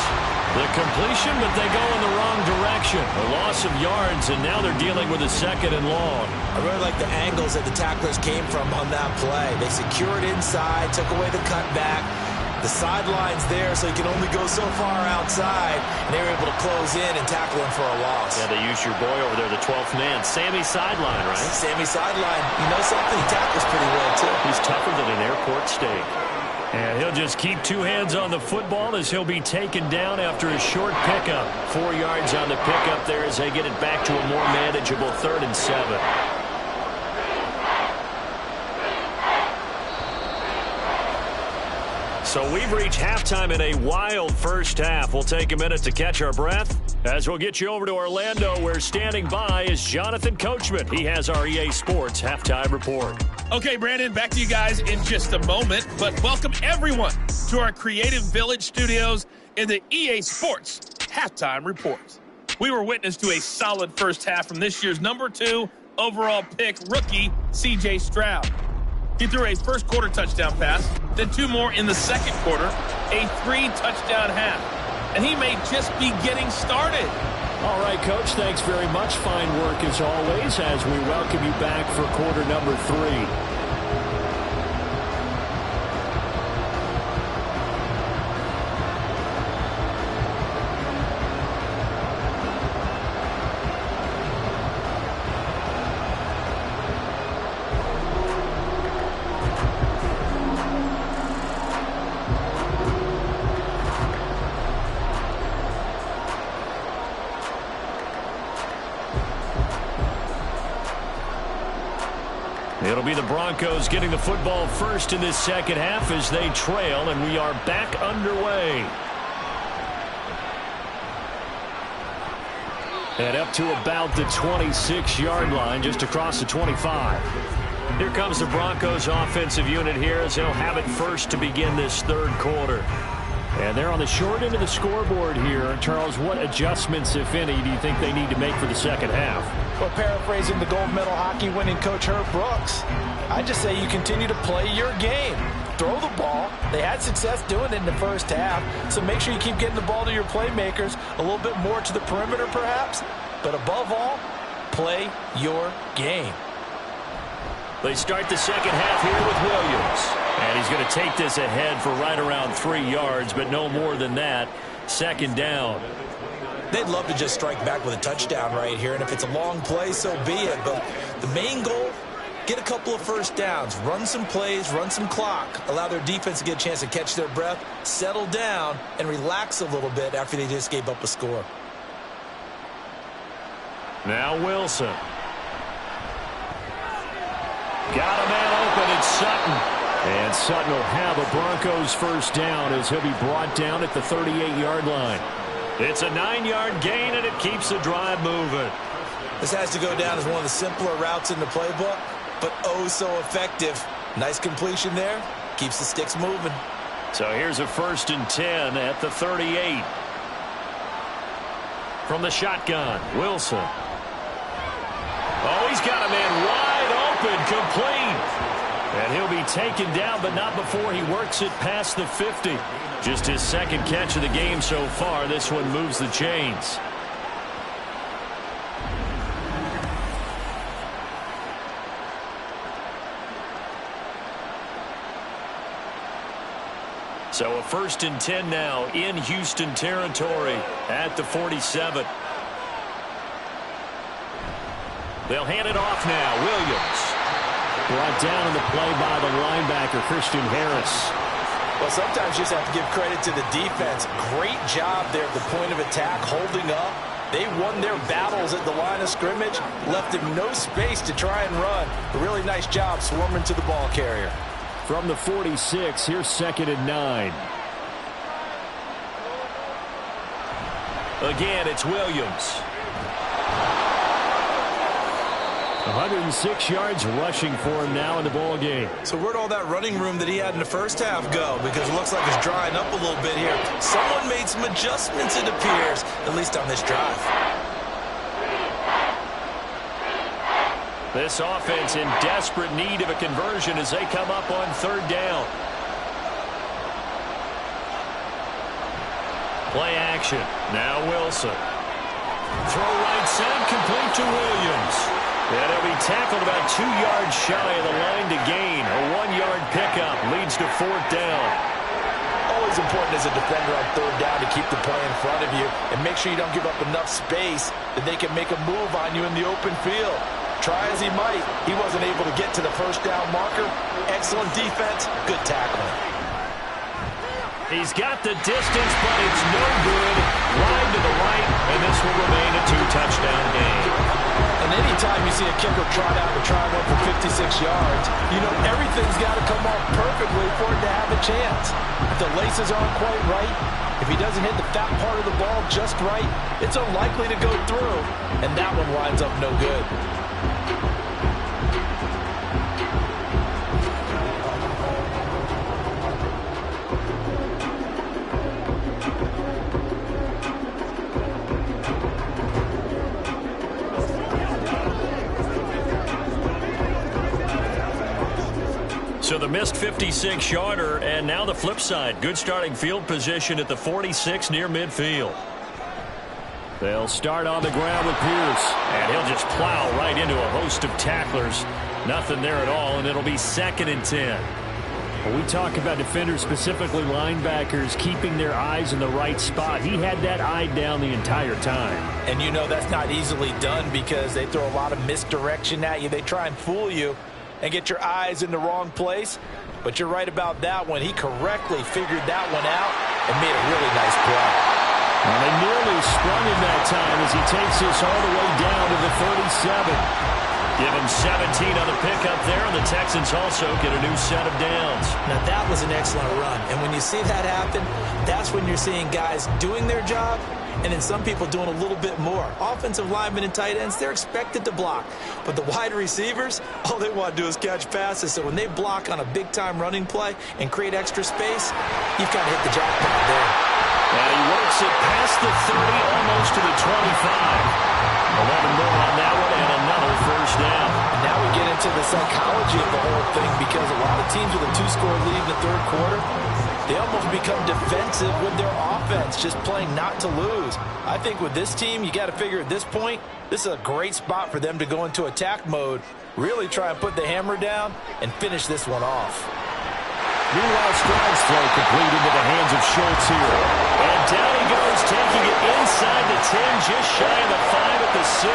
The completion, but they go in the wrong direction. A loss of yards, and now they're dealing with a second and long. I really like the angles that the tacklers came from on that play. They secured inside, took away the cutback. The sideline's there, so you can only go so far outside. And they were able to close in and tackle him for a loss. Yeah, they used your boy over there, the 12th man. Sammy Sideline, right? Sammy Sideline. You know something? He tackles pretty well, too. He's tougher than an airport steak. And he'll just keep 2 hands on the football as he'll be taken down after a short pickup. 4 yards on the pickup there as they get it back to a more manageable 3rd and 7. So we've reached halftime in a wild first half. We'll take a minute to catch our breath as we'll get you over to Orlando, where standing by is Jonathan Coachman. He has our EA Sports Halftime Report. Okay, Brandon, back to you guys in just a moment, but welcome everyone to our Creative Village studios in the EA Sports Halftime Report. We were witness to a solid first half from this year's number 2 overall pick rookie, C.J. Stroud. He threw a first quarter touchdown pass, then 2 more in the second quarter, a 3-touchdown half. And he may just be getting started. All right, Coach, thanks very much. Fine work as always as we welcome you back for quarter number 3. It'll be the Broncos getting the football first in this second half as they trail, and we are back underway. And up to about the 26-yard line, just across the 25. Here comes the Broncos offensive unit here as they'll have it first to begin this third quarter. And they're on the short end of the scoreboard here. Charles, what adjustments, if any, do you think they need to make for the second half? Well, paraphrasing the gold medal hockey winning coach Herb Brooks, I just say you continue to play your game. Throw the ball. They had success doing it in the first half, so make sure you keep getting the ball to your playmakers, a little bit more to the perimeter perhaps, but above all, play your game. They start the second half here with Williams. And he's going to take this ahead for right around 3 yards, but no more than that. Second down. They'd love to just strike back with a touchdown right here, and if it's a long play, so be it. But the main goal, get a couple of first downs, run some plays, run some clock, allow their defense to get a chance to catch their breath, settle down, and relax a little bit after they just gave up a score. Now Wilson. Got a man open. It's Sutton. And Sutton will have a Broncos first down as he'll be brought down at the 38-yard line. It's a 9-yard gain, and it keeps the drive moving. This has to go down as one of the simpler routes in the playbook, but oh so effective. Nice completion there. Keeps the sticks moving. So here's a 1st and 10 at the 38. From the shotgun, Wilson. Oh, he's got a man wide open, complete. And he'll be taken down, but not before he works it past the 50. Just his second catch of the game so far. This one moves the chains. So a 1st and 10 now in Houston territory at the 47. They'll hand it off now. Williams. Brought down in the play by the linebacker, Christian Harris. Well, sometimes you just have to give credit to the defense. Great job there at the point of attack, holding up. They won their battles at the line of scrimmage, left him no space to try and run. A really nice job swarming to the ball carrier. From the 46, here's 2nd and 9. Again, it's Williams. 106 yards rushing for him now in the ball game. So where'd all that running room that he had in the first half go? Because it looks like it's drying up a little bit here. Someone made some adjustments, it appears, at least on this drive. This offense in desperate need of a conversion as they come up on 3rd down. Play action. Now Wilson. Throw right side, complete to Williams. And he'll be tackled about 2 yards shy of the line to gain. A 1-yard pickup leads to 4th down. Always important as a defender on 3rd down to keep the play in front of you and make sure you don't give up enough space that they can make a move on you in the open field. Try as he might, he wasn't able to get to the 1st down marker. Excellent defense, good tackling. He's got the distance, but it's no good. Line to the right, and this will remain a 2-touchdown game. And anytime you see a kicker trot out and try one for 56 yards, you know everything's got to come off perfectly for it to have a chance. If the laces aren't quite right, if he doesn't hit the fat part of the ball just right, it's unlikely to go through, and that one winds up no good. So the missed 56-yarder, and now the flip side. Good starting field position at the 46 near midfield. They'll start on the ground with Pierce, and he'll just plow right into a host of tacklers. Nothing there at all, and it'll be 2nd and 10. When we talk about defenders, specifically linebackers, keeping their eyes in the right spot, he had that eye down the entire time. And you know that's not easily done because they throw a lot of misdirection at you. They try and fool you and get your eyes in the wrong place. But you're right about that one. He correctly figured that one out and made a really nice play. And they nearly sprung him that time as he takes this all the way down to the 37. Give them 17 on the pickup there, and the Texans also get a new set of downs. Now, that was an excellent run. And when you see that happen, that's when you're seeing guys doing their job and then some people doing a little bit more. Offensive linemen and tight ends, they're expected to block. But the wide receivers, all they want to do is catch passes. So when they block on a big-time running play and create extra space, you've kind of hit the jackpot there. And he works it past the 30, almost to the 25. 11 more on that one, and another first down. And now we get into the psychology of the whole thing, because a lot of teams with a 2-score lead in the third quarter, they almost become defensive with their offense, just playing not to lose. I think with this team, you got to figure at this point, this is a great spot for them to go into attack mode, really try and put the hammer down and finish this one off. Meanwhile, Stroud's throw complete into the hands of Schultz here. And down he goes, taking it inside the 10, just shy of the 5 at the 6.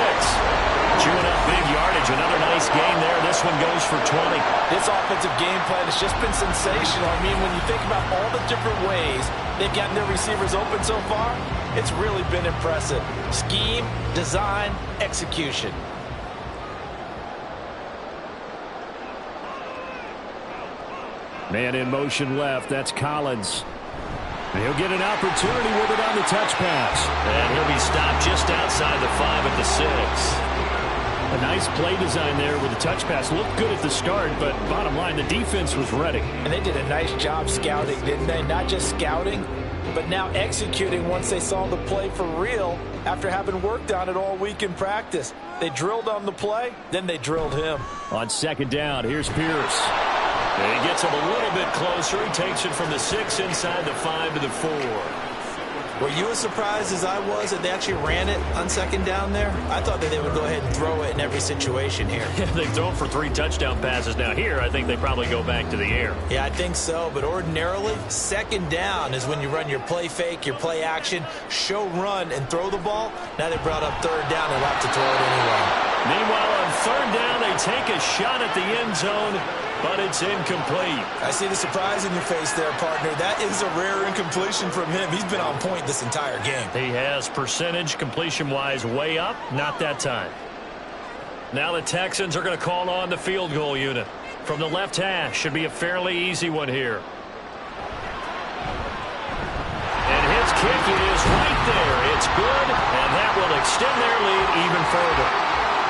Chewing up big yardage. Another nice gain there. This one goes for 20. This offensive game plan has just been sensational. I mean, when you think about all the different ways they've gotten their receivers open so far, it's really been impressive. Scheme, design, execution. Man in motion left. That's Collins. And he'll get an opportunity with it on the touch pass. And he'll be stopped just outside the 5 at the 6. A nice play design there with the touch pass. Looked good at the start, but bottom line, the defense was ready. And they did a nice job scouting, didn't they? Not just scouting, but now executing once they saw the play for real after having worked on it all week in practice. They drilled on the play, then they drilled him. On second down, here's Pierce. And he gets him a little bit closer. He takes it from the 6 inside the 5 to the 4. Were you as surprised as I was that they actually ran it on second down there? I thought that they would go ahead and throw it in every situation here. Yeah, they've thrown for 3 touchdown passes. Now here, I think they probably go back to the air. Yeah, I think so. But ordinarily, second down is when you run your play fake, your play action, show run, and throw the ball. Now they brought up third down and left to throw it anyway. Meanwhile, on third down, they take a shot at the end zone, but it's incomplete. I see the surprise in your face there, partner. That is a rare incompletion from him. He's been on point this entire game. He has percentage completion-wise way up. Not that time. Now the Texans are going to call on the field goal unit. From the left hash, should be a fairly easy one here. And his kick is right there. It's good, and that will extend their lead even further.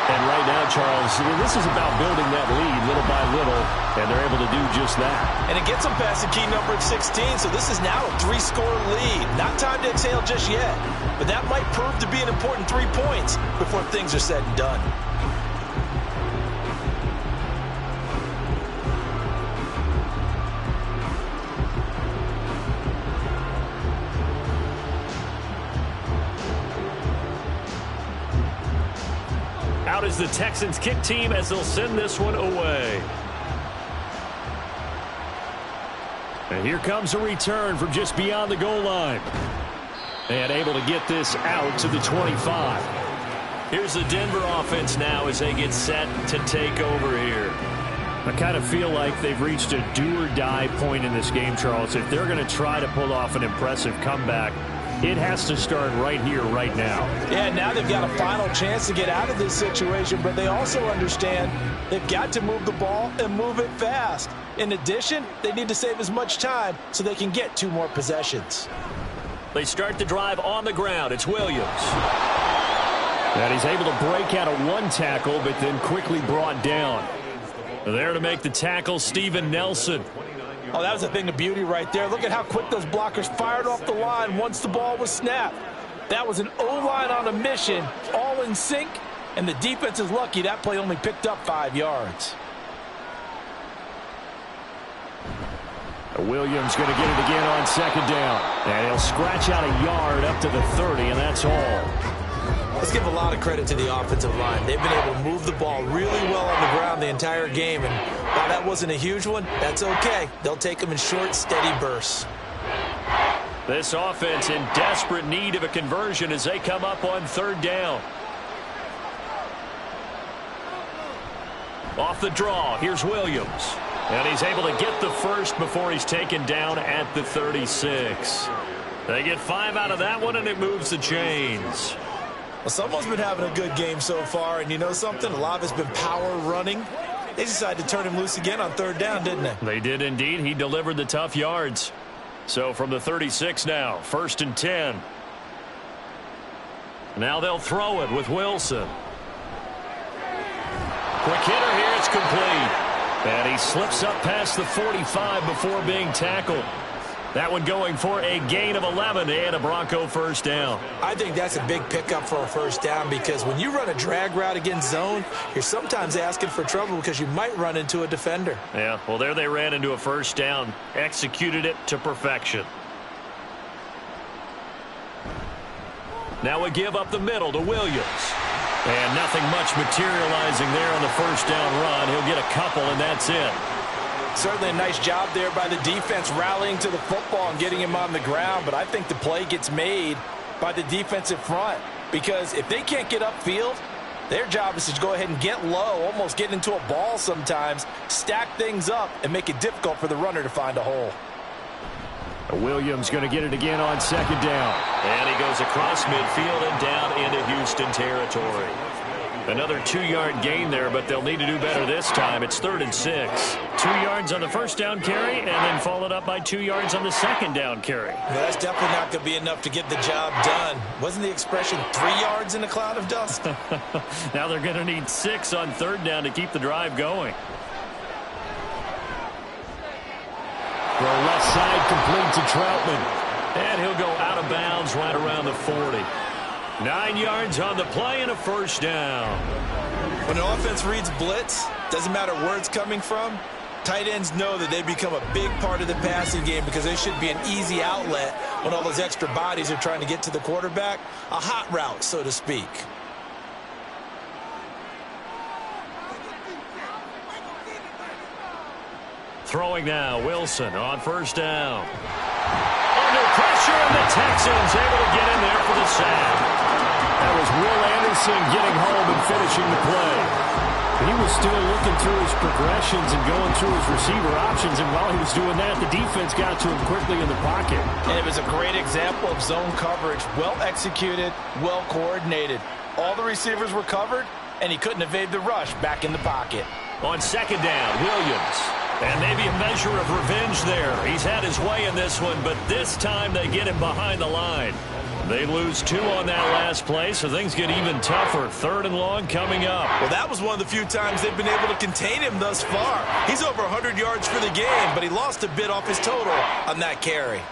And right now, Charles, this is about building that lead little by little, and they're able to do just that. And it gets them past the key number of 16, so this is now a 3-score lead. Not time to exhale just yet, but that might prove to be an important 3 points before things are said and done. Out is the Texans kick team as they'll send this one away. And here comes a return from just beyond the goal line. And able to get this out to the 25. Here's the Denver offense now as they get set to take over here. I kind of feel like they've reached a do-or-die point in this game, Charles. If they're going to try to pull off an impressive comeback, it has to start right here, right now. Yeah, now they've got a final chance to get out of this situation, but they also understand they've got to move the ball and move it fast. In addition, they need to save as much time so they can get 2 more possessions. They start the drive on the ground. It's Williams. And he's able to break out of 1 tackle, but then quickly brought down. There to make the tackle, Steven Nelson. Oh, that was a thing of beauty right there. Look at how quick those blockers fired off the line once the ball was snapped. That was an O-line on a mission, all in sync, and the defense is lucky that play only picked up 5 yards. Williams going to get it again on second down. And he'll scratch out a yard up to the 30, and that's all. Let's give a lot of credit to the offensive line. They've been able to move the ball really well on the ground the entire game. And while that wasn't a huge one, that's okay. They'll take them in short, steady bursts. This offense in desperate need of a conversion as they come up on third down. Off the draw, here's Williams. And he's able to get the first before he's taken down at the 36. They get 5 out of that one, and it moves the chains. Well, someone's been having a good game so far, and you know something? A lot of it's been power running. They decided to turn him loose again on third down, didn't they? They did indeed. He delivered the tough yards. So from the 36 now, 1st and 10. Now they'll throw it with Wilson. Quick hitter here, it's complete. And he slips up past the 45 before being tackled. That one going for a gain of 11 and a Bronco first down. I think that's a big pickup for a first down because when you run a drag route against zone, you're sometimes asking for trouble because you might run into a defender. Yeah, well, there they ran into a first down, executed it to perfection. Now we give up the middle to Williams. And nothing much materializing there on the first down run. He'll get a couple, and that's it. Certainly a nice job there by the defense rallying to the football and getting him on the ground, but I think the play gets made by the defensive front because if they can't get upfield, their job is to go ahead and get low, almost get into a ball sometimes, stack things up, and make it difficult for the runner to find a hole. Williams going to get it again on 2nd down. And he goes across midfield and down into Houston territory. Another 2-yard gain there, but they'll need to do better this time. It's 3rd and 6. 2 yards on the first down carry, and then followed up by 2 yards on the second down carry. Yeah, that's definitely not going to be enough to get the job done. Wasn't the expression 3 yards in a cloud of dust? Now they're going to need 6 on 3rd down to keep the drive going. Throw left side complete to Troutman. And he'll go out of bounds right around the 40. 9 yards on the play and a first down. When an offense reads blitz, doesn't matter where it's coming from, tight ends know that they become a big part of the passing game because they should be an easy outlet when all those extra bodies are trying to get to the quarterback. A hot route, so to speak. Throwing now, Wilson on first down. Under pressure, and the Texans able to get in there for the sack. That was Will Anderson getting home and finishing the play. He was still looking through his progressions and going through his receiver options, and while he was doing that, the defense got to him quickly in the pocket. And it was a great example of zone coverage. Well executed, well coordinated. All the receivers were covered, and he couldn't evade the rush back in the pocket. On 2nd down, Williams. And maybe a measure of revenge there. He's had his way in this one, but this time they get him behind the line. They lose 2 on that last play, so things get even tougher. 3rd and long coming up. Well, that was one of the few times they've been able to contain him thus far. He's over 100 yards for the game, but he lost a bit off his total on that carry.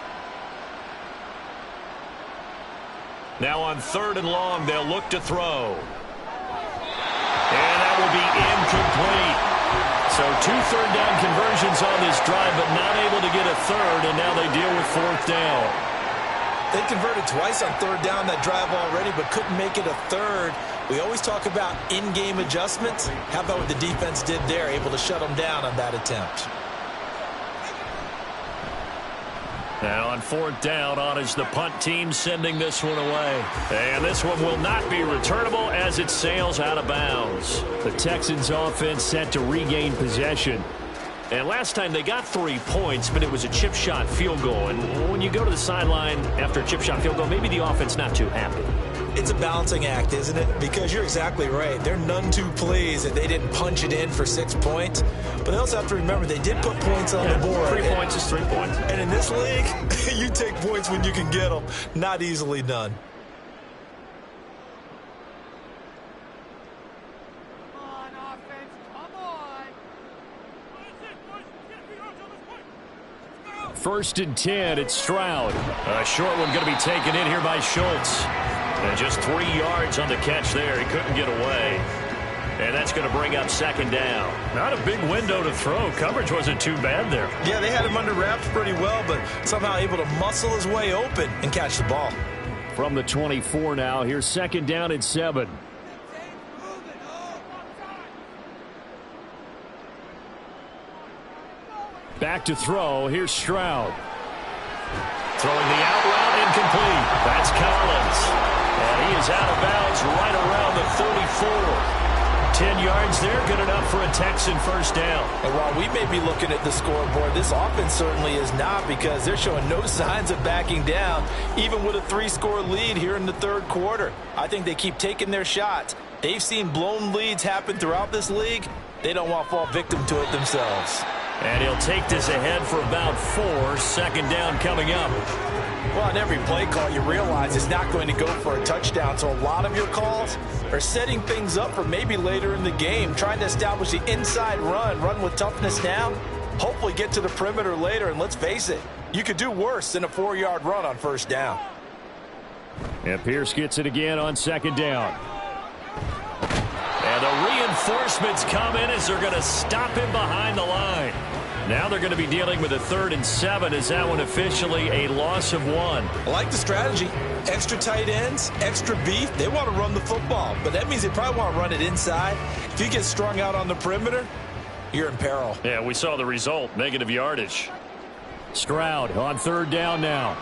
Now on 3rd and long, they'll look to throw. And that will be incomplete. So 2 third down conversions on this drive, but not able to get a third, and now they deal with 4th down. They converted twice on 3rd down that drive already, but couldn't make it a third. We always talk about in-game adjustments. How about what the defense did there, able to shut them down on that attempt? Now on 4th down, on is the punt team sending this one away. And this one will not be returnable as it sails out of bounds. The Texans offense set to regain possession. And last time they got 3 points, but it was a chip shot field goal. And when you go to the sideline after a chip shot field goal, maybe the offense not too happy. It's a balancing act, isn't it? Because you're exactly right. They're none too pleased that they didn't punch it in for 6 points. But they also have to remember they did put points on the board. 3 points is 3 points. And in this league, you take points when you can get them. Not easily done. First and 10, it's Stroud. A short one going to be taken in here by Schultz. And just 3 yards on the catch there. He couldn't get away. And that's going to bring up 2nd down. Not a big window to throw. Coverage wasn't too bad there. Yeah, they had him under wraps pretty well, but somehow able to muscle his way open and catch the ball. From the 24 now, here's 2nd down and 7. Back to throw. Here's Stroud. Throwing the out route, incomplete. That's Collins. And he is out of bounds right around the 34. 10 yards there, good enough for a Texan first down. And while we may be looking at the scoreboard, this offense certainly is not, because they're showing no signs of backing down, even with a 3-score lead here in the third quarter. I think they keep taking their shots. They've seen blown leads happen throughout this league. They don't want to fall victim to it themselves. And he'll take this ahead for about 4. Second down coming up. Well, on every play call, you realize it's not going to go for a touchdown. So a lot of your calls are setting things up for maybe later in the game, trying to establish the inside run with toughness now, hopefully get to the perimeter later. And let's face it, you could do worse than a 4-yard run on first down. And Pierce gets it again on second down. And the reinforcements come in as they're going to stop him behind the line. Now they're going to be dealing with a 3rd and 7. Is that one officially a loss of 1? I like the strategy. Extra tight ends, extra beef. They want to run the football, but that means they probably want to run it inside. If you get strung out on the perimeter, you're in peril. Yeah, we saw the result, negative yardage. Stroud on 3rd down now.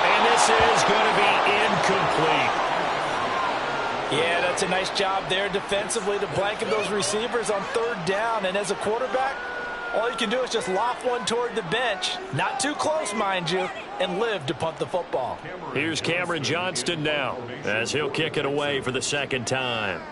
And this is going to be incomplete. Yeah, that's a nice job there defensively to blanket those receivers on 3rd down. And as a quarterback, all you can do is just loft one toward the bench. Not too close, mind you, and live to punt the football. Here's Cameron Johnston now as he'll kick it away for the 2nd time.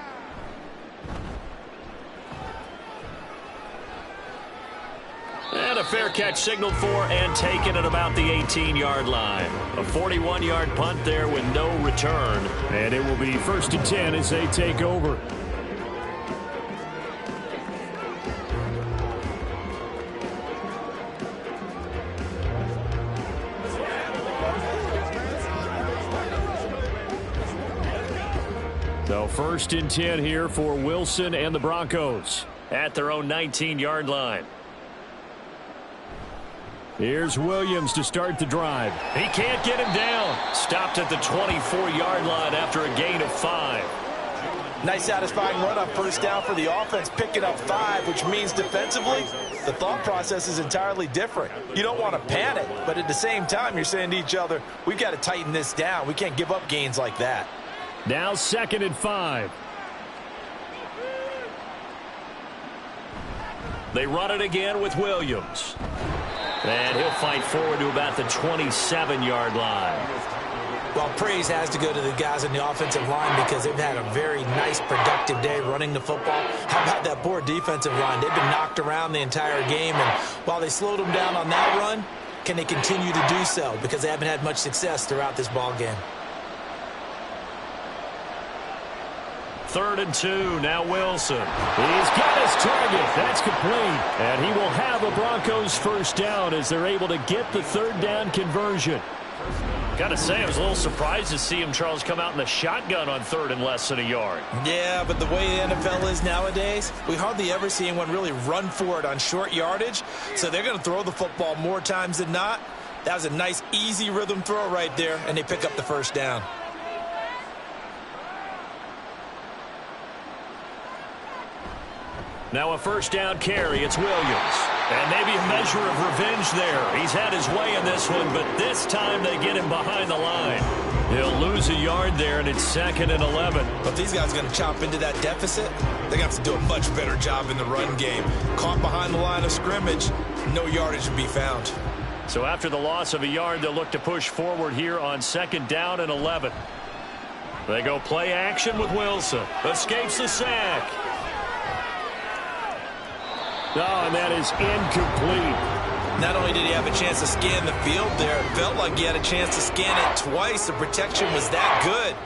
And a fair catch signaled for and taken at about the 18-yard line. A 41-yard punt there with no return. And it will be 1st and 10 as they take over. So 1st and 10 here for Wilson and the Broncos at their own 19-yard line. Here's Williams to start the drive. He can't get him down. Stopped at the 24-yard line after a gain of 5. Nice satisfying run on first down for the offense, picking up 5, which means defensively, the thought process is entirely different. You don't want to panic, but at the same time, you're saying to each other, we've got to tighten this down. We can't give up gains like that. Now 2nd and 5. They run it again with Williams. And he'll fight forward to about the 27-yard line. Well, praise has to go to the guys on the offensive line because they've had a very nice, productive day running the football. How about that poor defensive line? They've been knocked around the entire game, and while they slowed them down on that run, can they continue to do so? Because they haven't had much success throughout this ball game. 3rd and 2, now Wilson. He's got his target. That's complete. And he will have a Broncos first down as they're able to get the 3rd down conversion. Got to say, I was a little surprised to see him, Charles, come out in the shotgun on 3rd and less than a yard. Yeah, but the way the NFL is nowadays, we hardly ever see anyone really run for it on short yardage. So they're going to throw the football more times than not. That was a nice, easy rhythm throw right there, and they pick up the first down. Now a first down carry. It's Williams. And maybe a measure of revenge there. He's had his way in this one, but this time they get him behind the line. He'll lose a yard there, and it's 2nd and 11. But these guys are going to chop into that deficit. They're going to have to do a much better job in the run game. Caught behind the line of scrimmage, no yardage to be found. So after the loss of a yard, they'll look to push forward here on 2nd down and 11. They go play action with Wilson. Escapes the sack. Oh, and that is incomplete. Not only did he have a chance to scan the field there, it felt like he had a chance to scan it twice. The protection was that good.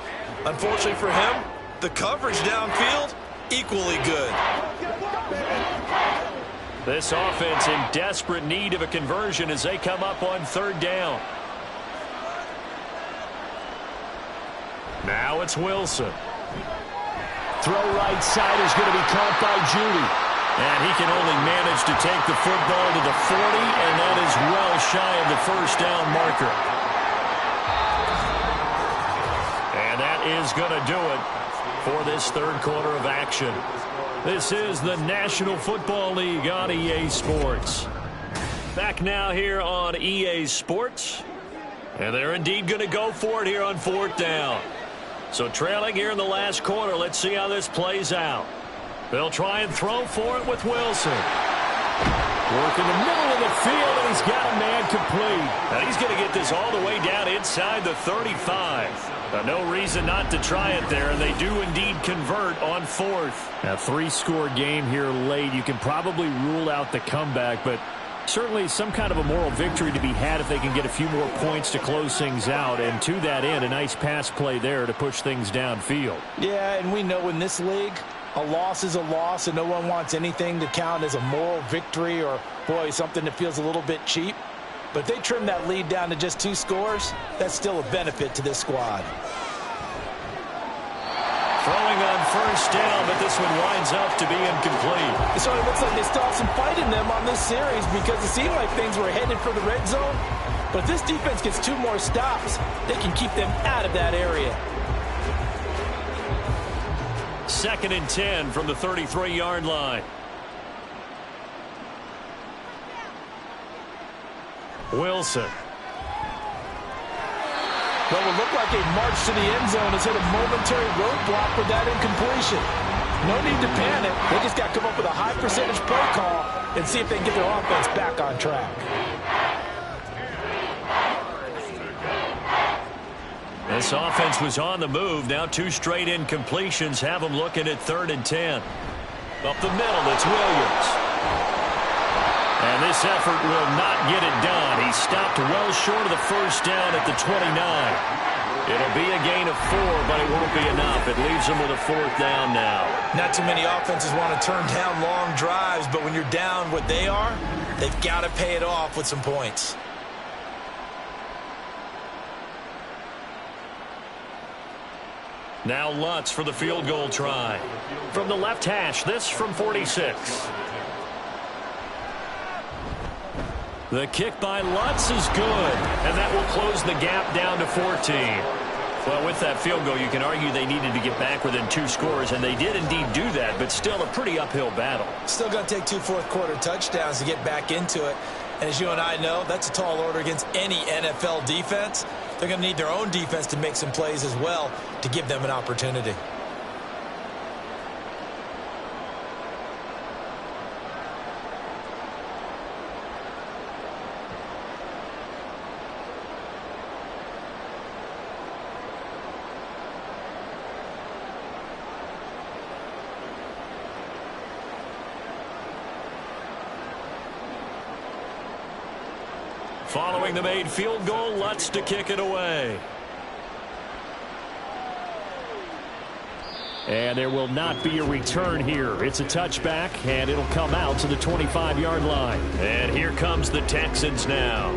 Unfortunately for him, the coverage downfield, equally good. This offense in desperate need of a conversion as they come up on 3rd down. Now it's Wilson. Throw right side is going to be caught by Judy. And he can only manage to take the football to the 40, and that is well shy of the first down marker. And that is going to do it for this 3rd quarter of action. This is the National Football League on EA Sports. Back now here on EA Sports. And they're indeed going to go for it here on 4th down. So trailing here in the last quarter. Let's see how this plays out. They'll try and throw for it with Wilson. Work in the middle of the field, and he's got a man complete. And he's going to get this all the way down inside the 35. No reason not to try it there, and they do indeed convert on fourth. A 3-score game here late. You can probably rule out the comeback, but certainly some kind of a moral victory to be had if they can get a few more points to close things out. And to that end, a nice pass play there to push things downfield. Yeah, and we know in this league, a loss is a loss, and no one wants anything to count as a moral victory or, boy, something that feels a little bit cheap. But if they trim that lead down to just 2 scores, that's still a benefit to this squad. Throwing on first down, but this one winds up to be incomplete. So it looks like they still have some fight in them on this series because it seemed like things were headed for the red zone. But if this defense gets 2 more stops, they can keep them out of that area. 2nd and 10 from the 33-yard line. Wilson. Well, it looked like a march to the end zone has hit a momentary roadblock with that incompletion. No need to panic. They just got to come up with a high percentage play call and see if they can get their offense back on track. This offense was on the move. Now 2 straight incompletions have them looking at 3rd and 10. Up the middle, it's Williams. And this effort will not get it done. He stopped well short of the first down at the 29. It'll be a gain of 4, but it won't be enough. It leaves them with a 4th down now. Not too many offenses want to turn down long drives, but when you're down what they are, they've got to pay it off with some points. Now Lutz for the field goal try. From the left hash, this from 46. The kick by Lutz is good, and that will close the gap down to 14. Well, with that field goal, you can argue they needed to get back within 2 scores, and they did indeed do that, but still a pretty uphill battle. Still going to take 2 fourth-quarter touchdowns to get back into it. And as you and I know, that's a tall order against any NFL defense. They're going to need their own defense to make some plays as well to give them an opportunity. Following the made field goal, Lutz to kick it away. And there will not be a return here. It's a touchback, and it'll come out to the 25-yard line. And here comes the Texans now.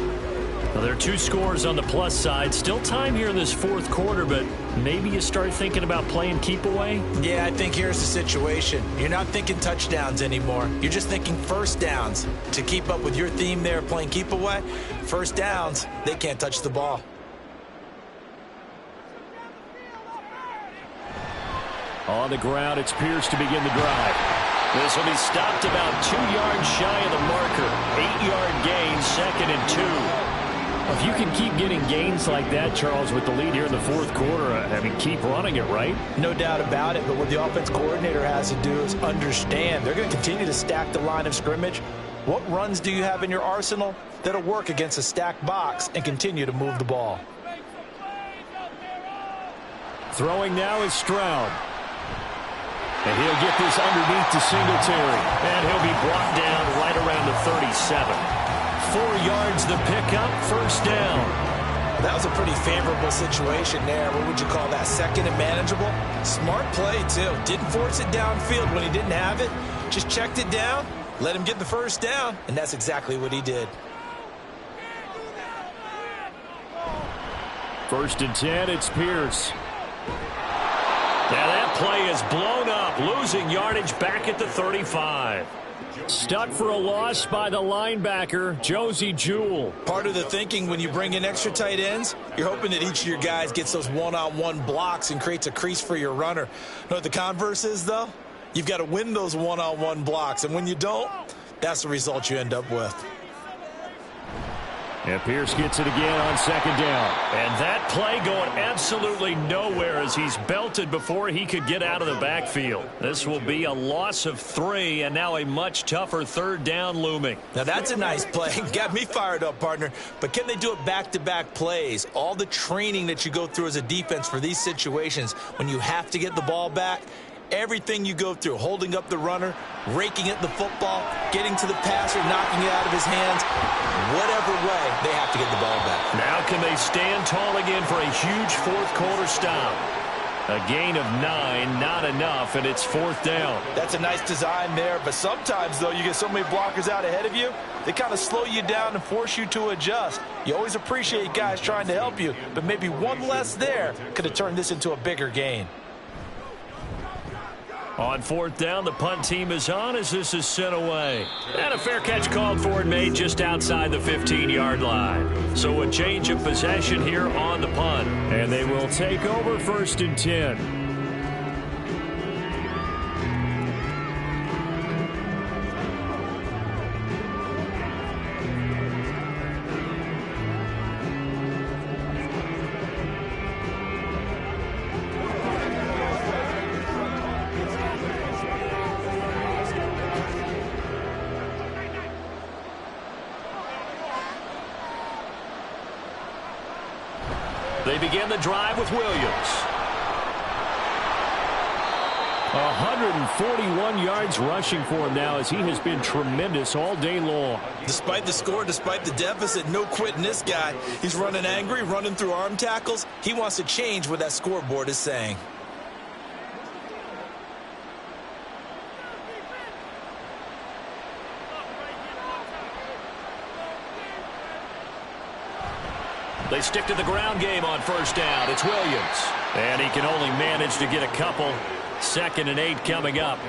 Well, there are 2 scores on the plus side. Still time here in this 4th quarter, but maybe you start thinking about playing keep away? Yeah, I think here's the situation. You're not thinking touchdowns anymore. You're just thinking first downs. To keep up with your theme there, playing keep away, first downs, they can't touch the ball. On the ground, it's Pierce to begin the drive. This will be stopped about 2 yards shy of the marker. 8-yard gain, 2nd and 2. If you can keep getting gains like that, Charles, with the lead here in the 4th quarter, I mean, keep running it, right? No doubt about it, but what the offense coordinator has to do is understand. They're going to continue to stack the line of scrimmage. What runs do you have in your arsenal that'll work against a stacked box and continue to move the ball? Throwing now is Stroud. And he'll get this underneath to Singletary. And he'll be brought down right around the 37. 4 yards the pickup, first down. That was a pretty favorable situation there. What would you call that? 2nd and manageable? Smart play, too. Didn't force it downfield when he didn't have it. Just checked it down, let him get the first down, and that's exactly what he did. 1st and 10, it's Pierce. Now that play is blown up, losing yardage back at the 35. Stuck for a loss by the linebacker, Josie Jewell. Part of the thinking when you bring in extra tight ends, you're hoping that each of your guys gets those one-on-one blocks and creates a crease for your runner. You know what the converse is, though? You've got to win those one-on-one blocks, and when you don't, that's the result you end up with. And Pierce gets it again on second down. And that play going absolutely nowhere as he's belted before he could get out of the backfield. This will be a loss of 3, and now a much tougher third down looming. Now that's a nice play. Got me fired up, partner. But can they do it back-to-back plays? All the training that you go through as a defense for these situations, when you have to get the ball back, everything you go through, holding up the runner, raking at the football, getting to the passer, knocking it out of his hands, whatever way, they have to get the ball back. Now can they stand tall again for a huge fourth-quarter stop? A gain of 9, not enough, and it's fourth down. That's a nice design there, but sometimes, though, you get so many blockers out ahead of you, they kind of slow you down and force you to adjust. You always appreciate guys trying to help you, but maybe one less there could have turned this into a bigger gain. On fourth down, the punt team is on as this is sent away. And a fair catch called for and made just outside the 15-yard line. So a change of possession here on the punt. And they will take over first and 10. They begin the drive with Williams. 141 yards rushing for him now as he has been tremendous all day long. Despite the score, despite the deficit, no quitting this guy. He's running angry, running through arm tackles. He wants to change what that scoreboard is saying. They stick to the ground game on first down. It's Williams. And he can only manage to get a couple. 2nd and 8 coming up.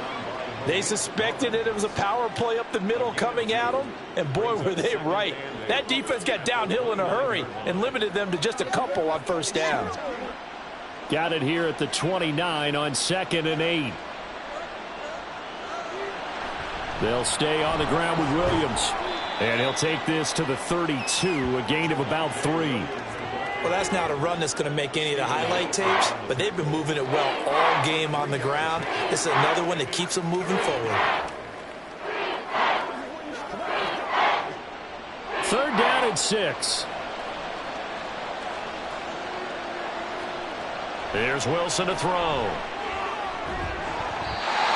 They suspected it was a power play up the middle coming at them, and boy, were they right. That defense got downhill in a hurry and limited them to just a couple on first down. Got it here at the 29 on 2nd and 8. They'll stay on the ground with Williams. And he'll take this to the 32, a gain of about 3. Well, that's not a run that's going to make any of the highlight tapes, but they've been moving it well all game on the ground. This is another one that keeps them moving forward. 3rd down and 6. Here's Wilson to throw.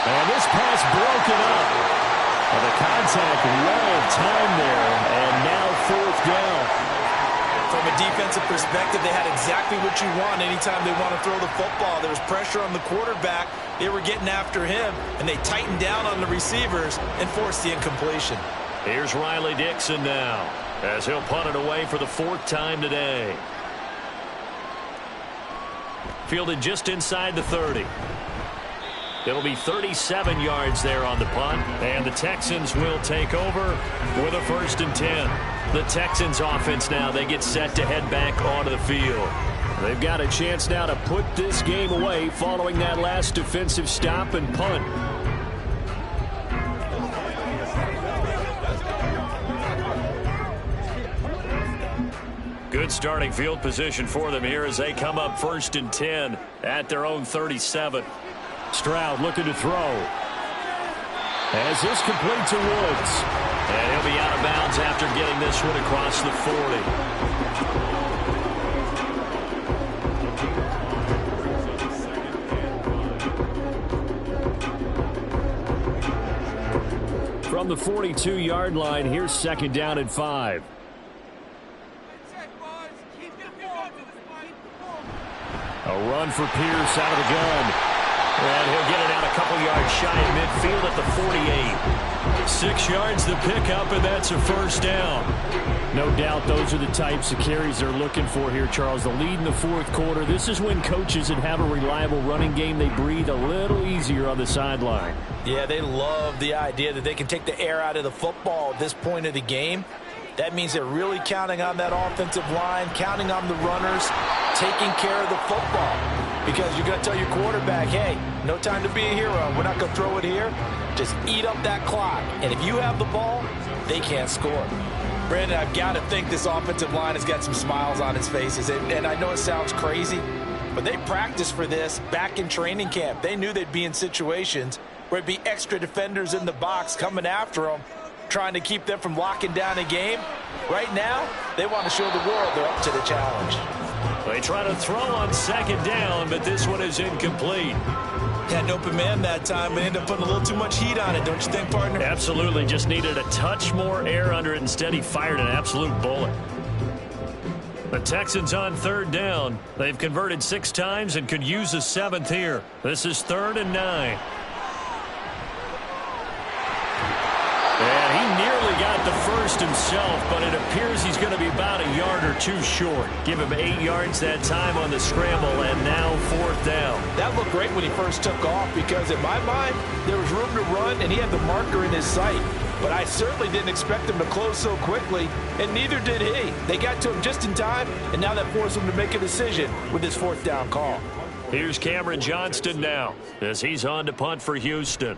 And this pass broken up. And the contact well timed there, and now 4th down. From a defensive perspective, they had exactly what you want anytime they want to throw the football. There was pressure on the quarterback. They were getting after him, and they tightened down on the receivers and forced the incompletion. Here's Riley Dixon now as he'll punt it away for the 4th time today. Fielded just inside the 30. It'll be 37 yards there on the punt, and the Texans will take over with a 1st and 10. The Texans offense now, they get set to head back onto the field. They've got a chance now to put this game away following that last defensive stop and punt. Good starting field position for them here as they come up 1st and 10 at their own 37. Stroud looking to throw. As this complete to Woods. And he'll be out of bounds after getting this one across the 40. From the 42-yard line, here's 2nd down and 5. A run for Pierce out of the gun. And he'll get it out a couple yards shy of midfield at the 48. 6 yards to pick up, and that's a 1st down. No doubt those are the types of carries they're looking for here, Charles. The lead in the 4th quarter. This is when coaches that have a reliable running game, they breathe a little easier on the sideline. Yeah, they love the idea that they can take the air out of the football at this point of the game. That means they're really counting on that offensive line, counting on the runners, taking care of the football. Because you're going to tell your quarterback, hey, no time to be a hero. We're not going to throw it here. Just eat up that clock. And if you have the ball, they can't score. Brandon, I've got to think this offensive line has got some smiles on its faces. And I know it sounds crazy, but they practiced for this back in training camp. They knew they'd be in situations where it'd be extra defenders in the box coming after them, trying to keep them from locking down a game. Right now, they want to show the world they're up to the challenge. They try to throw on second down, but this one is incomplete. Had an open man that time, but ended up putting a little too much heat on it, don't you think, partner? Absolutely. Just needed a touch more air under it. Instead, he fired an absolute bullet. The Texans on third down. They've converted 6 times and could use a 7th here. This is 3rd and 9. And he nearly got the first himself, but it appears he's going to be about a yard or 2 short. Give him 8 yards that time on the scramble, and now 4th down. That looked great when he first took off because, in my mind, there was room to run, and he had the marker in his sight. But I certainly didn't expect him to close so quickly, and neither did he. They got to him just in time, and now that forced him to make a decision with his 4th down call. Here's Cameron Johnston now as he's on to punt for Houston.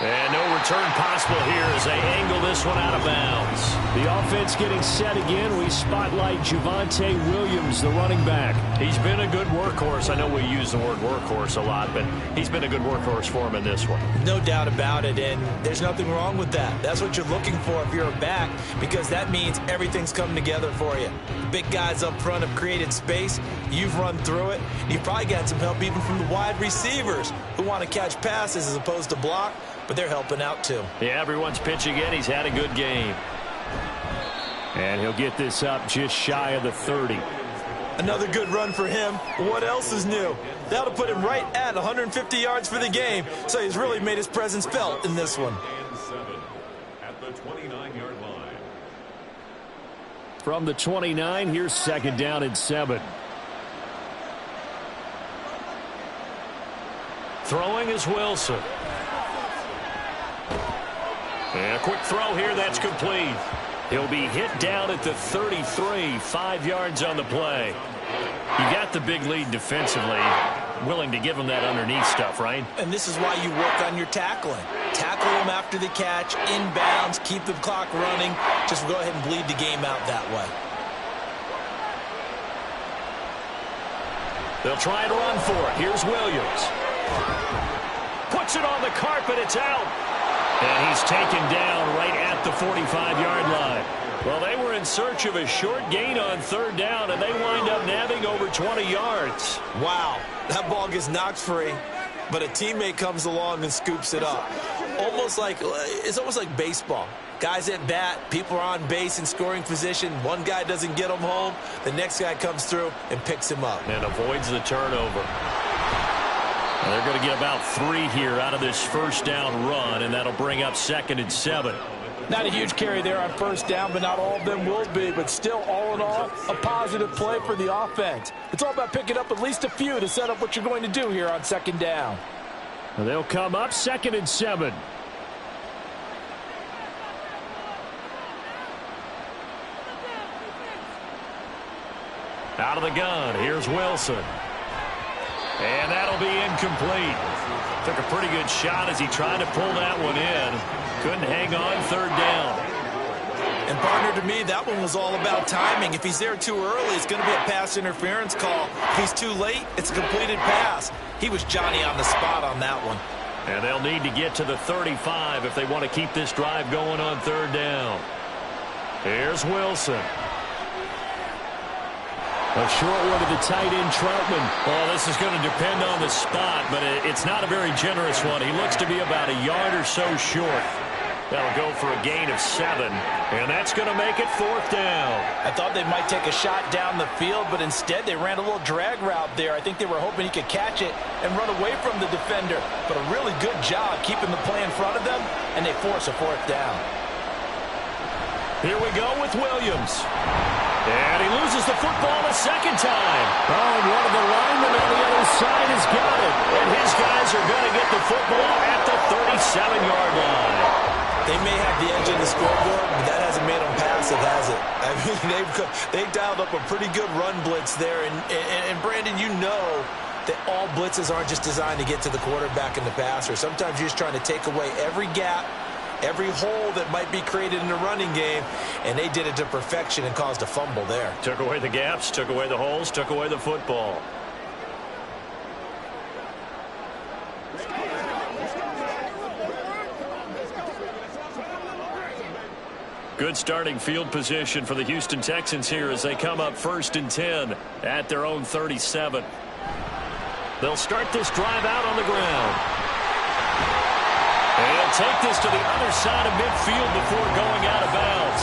And no return possible here as they angle this one out of bounds. The offense getting set again. We spotlight Javonte Williams, the running back. He's been a good workhorse. I know we use the word workhorse a lot, but he's been a good workhorse for him in this one. No doubt about it, and there's nothing wrong with that. That's what you're looking for if you're a back, because that means everything's coming together for you. The big guys up front have created space. You've run through it. You've probably got some help even from the wide receivers who want to catch passes as opposed to block, but they're helping out too. Yeah, everyone's pitching in. He's had a good game. And he'll get this up just shy of the 30. Another good run for him. What else is new? That'll put him right at 150 yards for the game. So he's really made his presence felt in this one. At the 29-yard line. From the 29, here's 2nd down and 7. Throwing is Wilson. And a quick throw here, that's complete. He'll be hit down at the 33, 5 yards on the play. You got the big lead defensively. Willing to give him that underneath stuff, right? And this is why you work on your tackling. Tackle him after the catch, inbounds, keep the clock running. Just go ahead and bleed the game out that way. They'll try and run for it. Here's Williams. Puts it on the carpet. It's out. And he's taken down right at the 45-yard line. Well, they were in search of a short gain on 3rd down, and they wind up nabbing over 20 yards. Wow, that ball gets knocked free, but a teammate comes along and scoops it up. It's almost like baseball. Guys at bat, people are on base in scoring position. One guy doesn't get him home. The next guy comes through and picks him up. And avoids the turnover. And they're going to get about 3 here out of this 1st down run, and that'll bring up 2nd and 7. Not a huge carry there on 1st down, but not all of them will be. But still, all in all, a positive play for the offense. It's all about picking up at least a few to set up what you're going to do here on 2nd down. And they'll come up 2nd and 7. Out of the gun, here's Wilson. And that'll be incomplete. Took a pretty good shot as he tried to pull that one in. Couldn't hang on 3rd down. And partner, to me, that one was all about timing. If he's there too early, it's going to be a pass interference call. If he's too late, it's a completed pass. He was Johnny on the spot on that one. And they'll need to get to the 35 if they want to keep this drive going on 3rd down. Here's Wilson. A short one to the tight end, Troutman. Well, this is going to depend on the spot, but it's not a very generous one. He looks to be about a yard or so short. That'll go for a gain of 7, and that's going to make it 4th down. I thought they might take a shot down the field, but instead they ran a little drag route there. I think they were hoping he could catch it and run away from the defender, but a really good job keeping the play in front of them, and they force a 4th down. Here we go with Williams. And he loses the football a 2nd time. Oh, and one of the linemen on the other side has got it. And his guys are going to get the football at the 37-yard line. They may have the edge of the scoreboard, but that hasn't made them passive, has it? I mean, they've dialed up a pretty good run blitz there. And Brandon, you know that all blitzes aren't just designed to get to the quarterback and the passer. Sometimes you're just trying to take away every gap every hole that might be created in the running game, and they did it to perfection and caused a fumble there. Took away the gaps, took away the holes, took away the football. Good starting field position for the Houston Texans here as they come up 1st and 10 at their own 37. They'll start this drive out on the ground. And he'll take this to the other side of midfield before going out of bounds.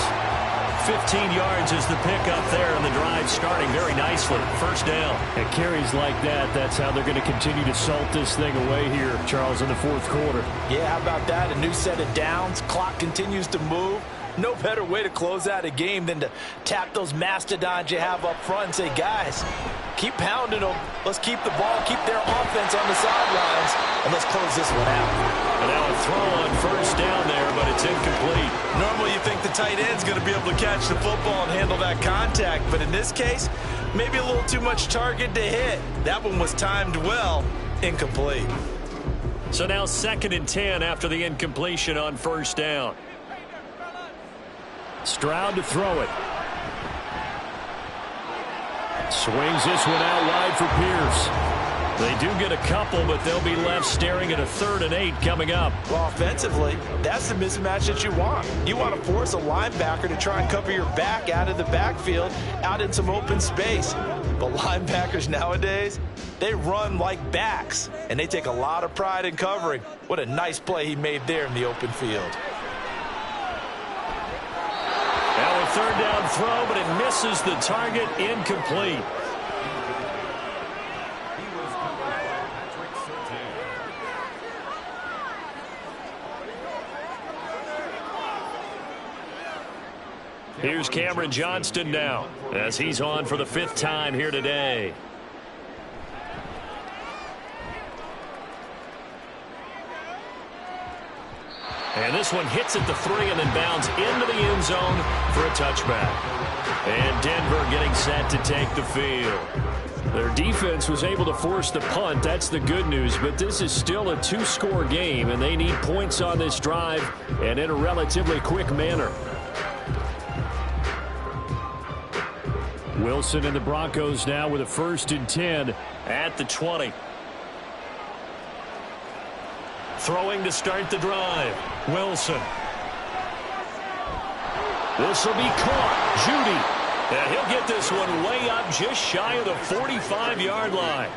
15 yards is the pickup there, and the drive starting very nicely. 1st down. And carries like that, that's how they're going to continue to salt this thing away here, Charles, in the 4th quarter. Yeah, how about that? A new set of downs. Clock continues to move. No better way to close out a game than to tap those mastodons you have up front and say, guys, keep pounding them. Let's keep the ball, keep their offense on the sidelines, and let's close this one out. And now a throw on 1st down there, but it's incomplete. Normally you think the tight end's going to be able to catch the football and handle that contact, but in this case, maybe a little too much target to hit. That one was timed well, incomplete. So now 2nd and 10 after the incompletion on 1st down. Stroud to throw it. Swings this one out wide for Pierce. They do get a couple, but they'll be left staring at a 3rd and 8 coming up. Well, offensively, that's the mismatch that you want. You want to force a linebacker to try and cover your back out of the backfield, out in some open space. But linebackers nowadays, they run like backs, and they take a lot of pride in covering. What a nice play he made there in the open field. Now a 3rd down throw, but it misses the target, incomplete. Here's Cameron Johnston now as he's on for the 5th time here today. And this one hits at the 3 and then bounds into the end zone for a touchback. And Denver getting set to take the field. Their defense was able to force the punt. That's the good news. But this is still a 2-score game, and they need points on this drive and in a relatively quick manner. Wilson and the Broncos now with a 1st and 10 at the 20. Throwing to start the drive. Wilson. This will be caught. Judy. And he'll get this one way up just shy of the 45-yard line.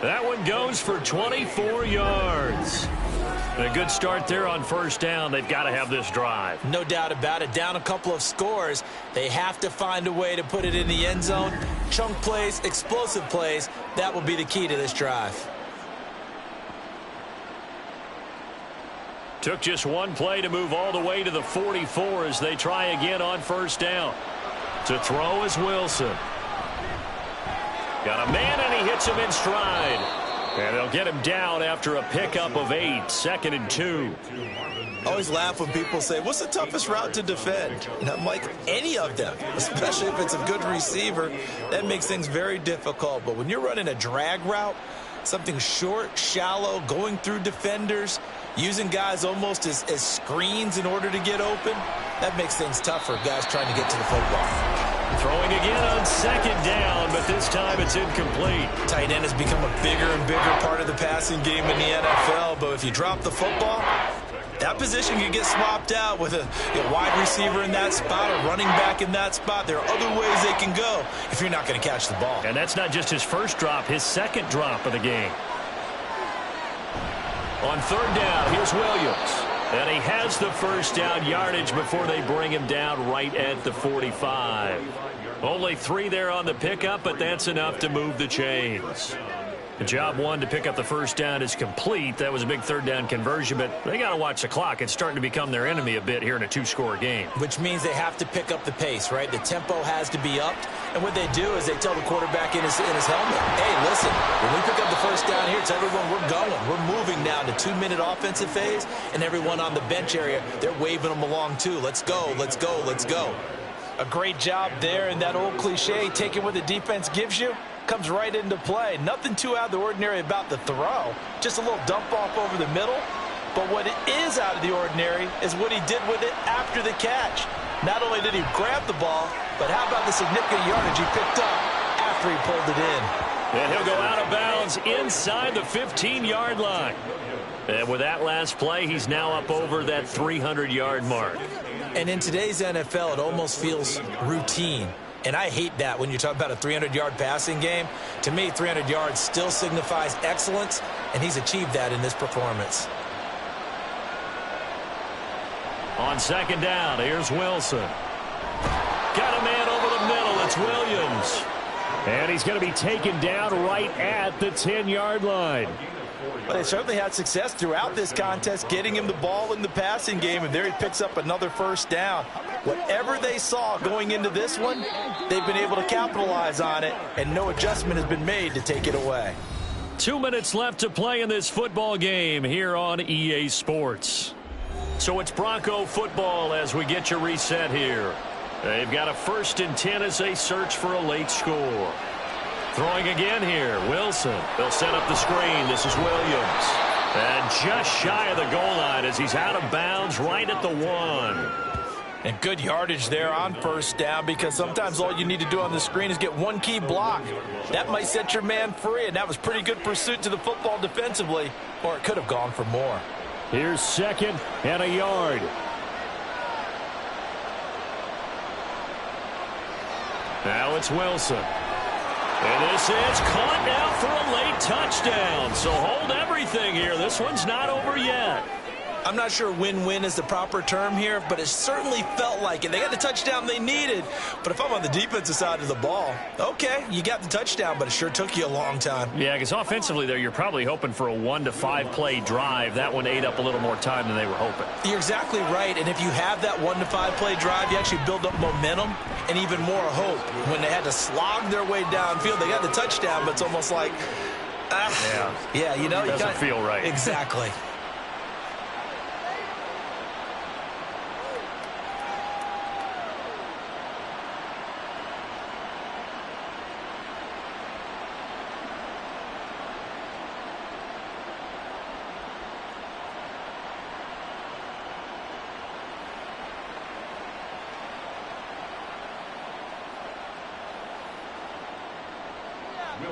That one goes for 24 yards. And a good start there on 1st down. They've got to have this drive. No doubt about it. Down a couple of scores. They have to find a way to put it in the end zone. Chunk plays, explosive plays. That will be the key to this drive. Took just one play to move all the way to the 44 as they try again on 1st down. To throw is Wilson. Got a man, and he hits him in stride. And they'll get him down after a pickup of 8. 2nd and 2. I always laugh when people say, what's the toughest route to defend? And I'm like, any of them, especially if it's a good receiver. That makes things very difficult. But when you're running a drag route, something short, shallow, going through defenders, using guys almost as screens in order to get open, that makes things tough for guys trying to get to the football. Throwing again on 2nd down, but this time it's incomplete. Tight end has become a bigger and bigger part of the passing game in the NFL, but if you drop the football, that position can get swapped out with a wide receiver in that spot, a running back in that spot. There are other ways they can go if you're not going to catch the ball. And that's not just his 1st drop, his 2nd drop of the game. On 3rd down, here's Williams. And he has the 1st down yardage before they bring him down right at the 45. Only 3 there on the pickup, but that's enough to move the chains. The job 1 to pick up the 1st down is complete. That was a big 3rd down conversion, but they got to watch the clock. It's starting to become their enemy a bit here in a 2-score game. Which means they have to pick up the pace, right? The tempo has to be upped. And what they do is they tell the quarterback in his helmet, hey, listen, when we pick up the 1st down here, tell everyone we're going. We're moving now to 2-minute offensive phase, and everyone on the bench area, they're waving them along too. Let's go, let's go, let's go. A great job there, and that old cliche, taking what the defense gives you, comes right into play. Nothing too out of the ordinary about the throw. Just a little dump off over the middle. But what is out of the ordinary is what he did with it after the catch. Not only did he grab the ball, but how about the significant yardage he picked up after he pulled it in? And he'll go out of bounds inside the 15-yard line. And with that last play, he's now up over that 300-yard mark. And in today's NFL, it almost feels routine. And I hate that when you talk about a 300-yard passing game. To me, 300 yards still signifies excellence, and he's achieved that in this performance. On second down, here's Wilson. Got a man over the middle. It's Williams. And he's going to be taken down right at the 10-yard line. Well, they certainly had success throughout this contest, getting him the ball in the passing game, and there he picks up another first down. Whatever they saw going into this one, they've been able to capitalize on it, and no adjustment has been made to take it away. 2 minutes left to play in this football game here on EA Sports. So it's Bronco football as we get you reset here. They've got a 1st and 10 as they search for a late score. Throwing again here, Wilson. They'll set up the screen. This is Williams. And just shy of the goal line as he's out of bounds right at the 1. And good yardage there on first down, because sometimes all you need to do on the screen is get one key block. That might set your man free, and that was pretty good pursuit to the football defensively, or it could have gone for more. Here's 2nd and a yard. Now it's Wilson. And this is caught now for a late touchdown. So hold everything here. This one's not over yet. I'm not sure win-win is the proper term here, but it certainly felt like it. They got the touchdown they needed. But if I'm on the defensive side of the ball, okay, you got the touchdown, but it sure took you a long time. Yeah, because offensively there, you're probably hoping for a 1 to 5 play drive. That one ate up a little more time than they were hoping. You're exactly right. And if you have that 1 to 5 play drive, you actually build up momentum and even more hope. When they had to slog their way downfield, they got the touchdown, but it's almost like, yeah, you know, doesn't feel right. Exactly.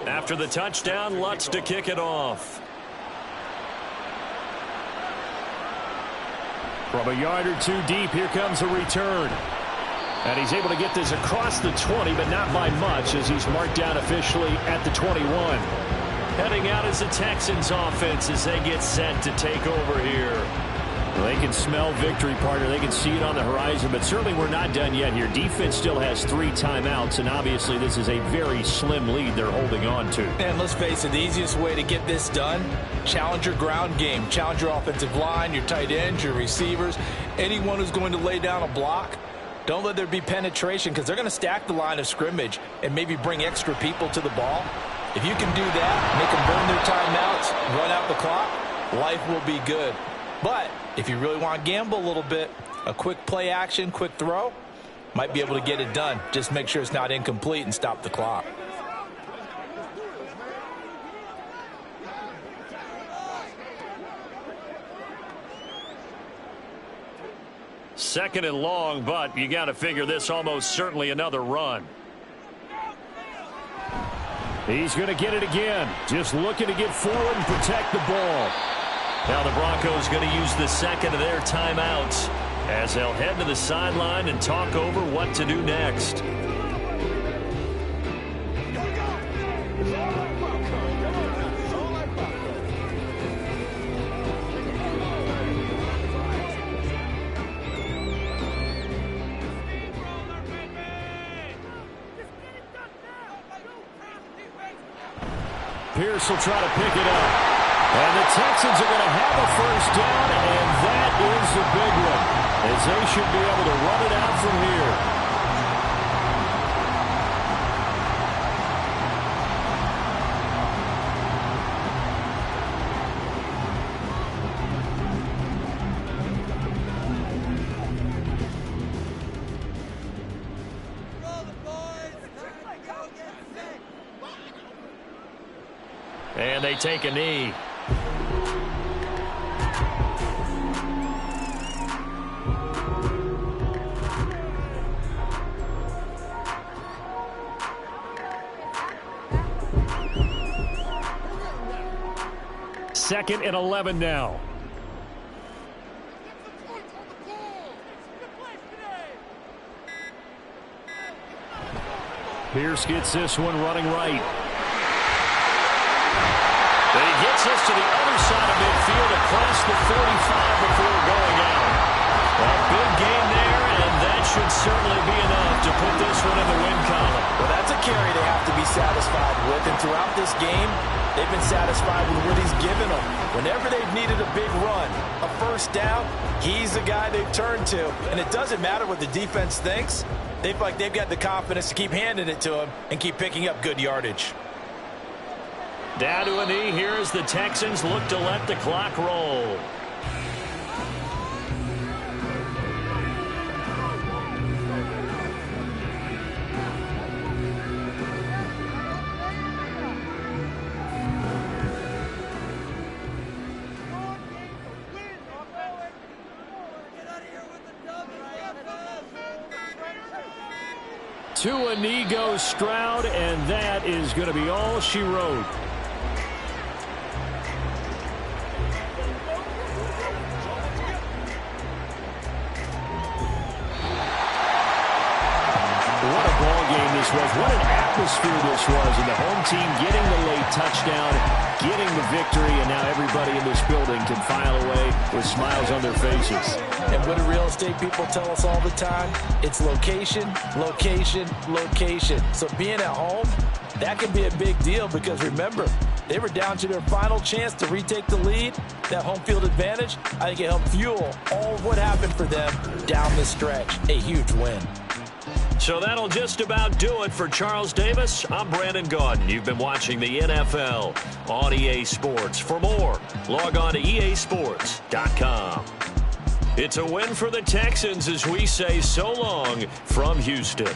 After the touchdown, Lutz to kick it off. From a yard or 2 deep, here comes a return. And he's able to get this across the 20, but not by much, as he's marked down officially at the 21. Heading out is the Texans offense as they get set to take over here. Well, they can smell victory, partner. They can see it on the horizon, but certainly we're not done yet here. Defense still has 3 timeouts, and obviously this is a very slim lead they're holding on to. And let's face it, the easiest way to get this done, challenge your ground game. Challenge your offensive line, your tight ends, your receivers, anyone who's going to lay down a block. Don't let there be penetration, because they're going to stack the line of scrimmage and maybe bring extra people to the ball. If you can do that, make them burn their timeouts, run out the clock, life will be good. But if you really want to gamble a little bit, a quick play action, quick throw, might be able to get it done. Just make sure it's not incomplete and stop the clock. Second and long, but you got to figure this almost certainly another run. He's going to get it again. Just looking to get forward and protect the ball. Now the Broncos going to use the second of their timeouts as they'll head to the sideline and talk over what to do next. Pierce will try to pick it up. And the Texans are going to have a first down, and that is the big one, as they should be able to run it out from here. And they take a knee. 2nd and 11 now. Pierce gets this one running right. And he gets this to the other side of midfield across the 45 before going out. A big gain there, and that should certainly be enough to put this one in the win column. Well, that's a carry they have to be satisfied with, and throughout this game, they've been satisfied with what he's given them. Whenever they've needed a big run, a first down, he's the guy they've turned to. And it doesn't matter what the defense thinks. They feel like they've got the confidence to keep handing it to him and keep picking up good yardage. Down to a knee here as the Texans look to let the clock roll. To a knee goes Stroud, and that is going to be all she wrote. What a ball game this was. What an atmosphere this was. And the home team getting the late touchdown, getting the victory, and now everybody in this building can file away with smiles on their faces. And what do real estate people tell us all the time? It's location, location, location. So being at home, that can be a big deal because remember, they were down to their final chance to retake the lead. That home field advantage, I think it helped fuel all of what happened for them down the stretch. A huge win. So that'll just about do it for Charles Davis. I'm Brandon Gaudin. You've been watching the NFL on EA Sports. For more, log on to easports.com. It's a win for the Texans as we say so long from Houston.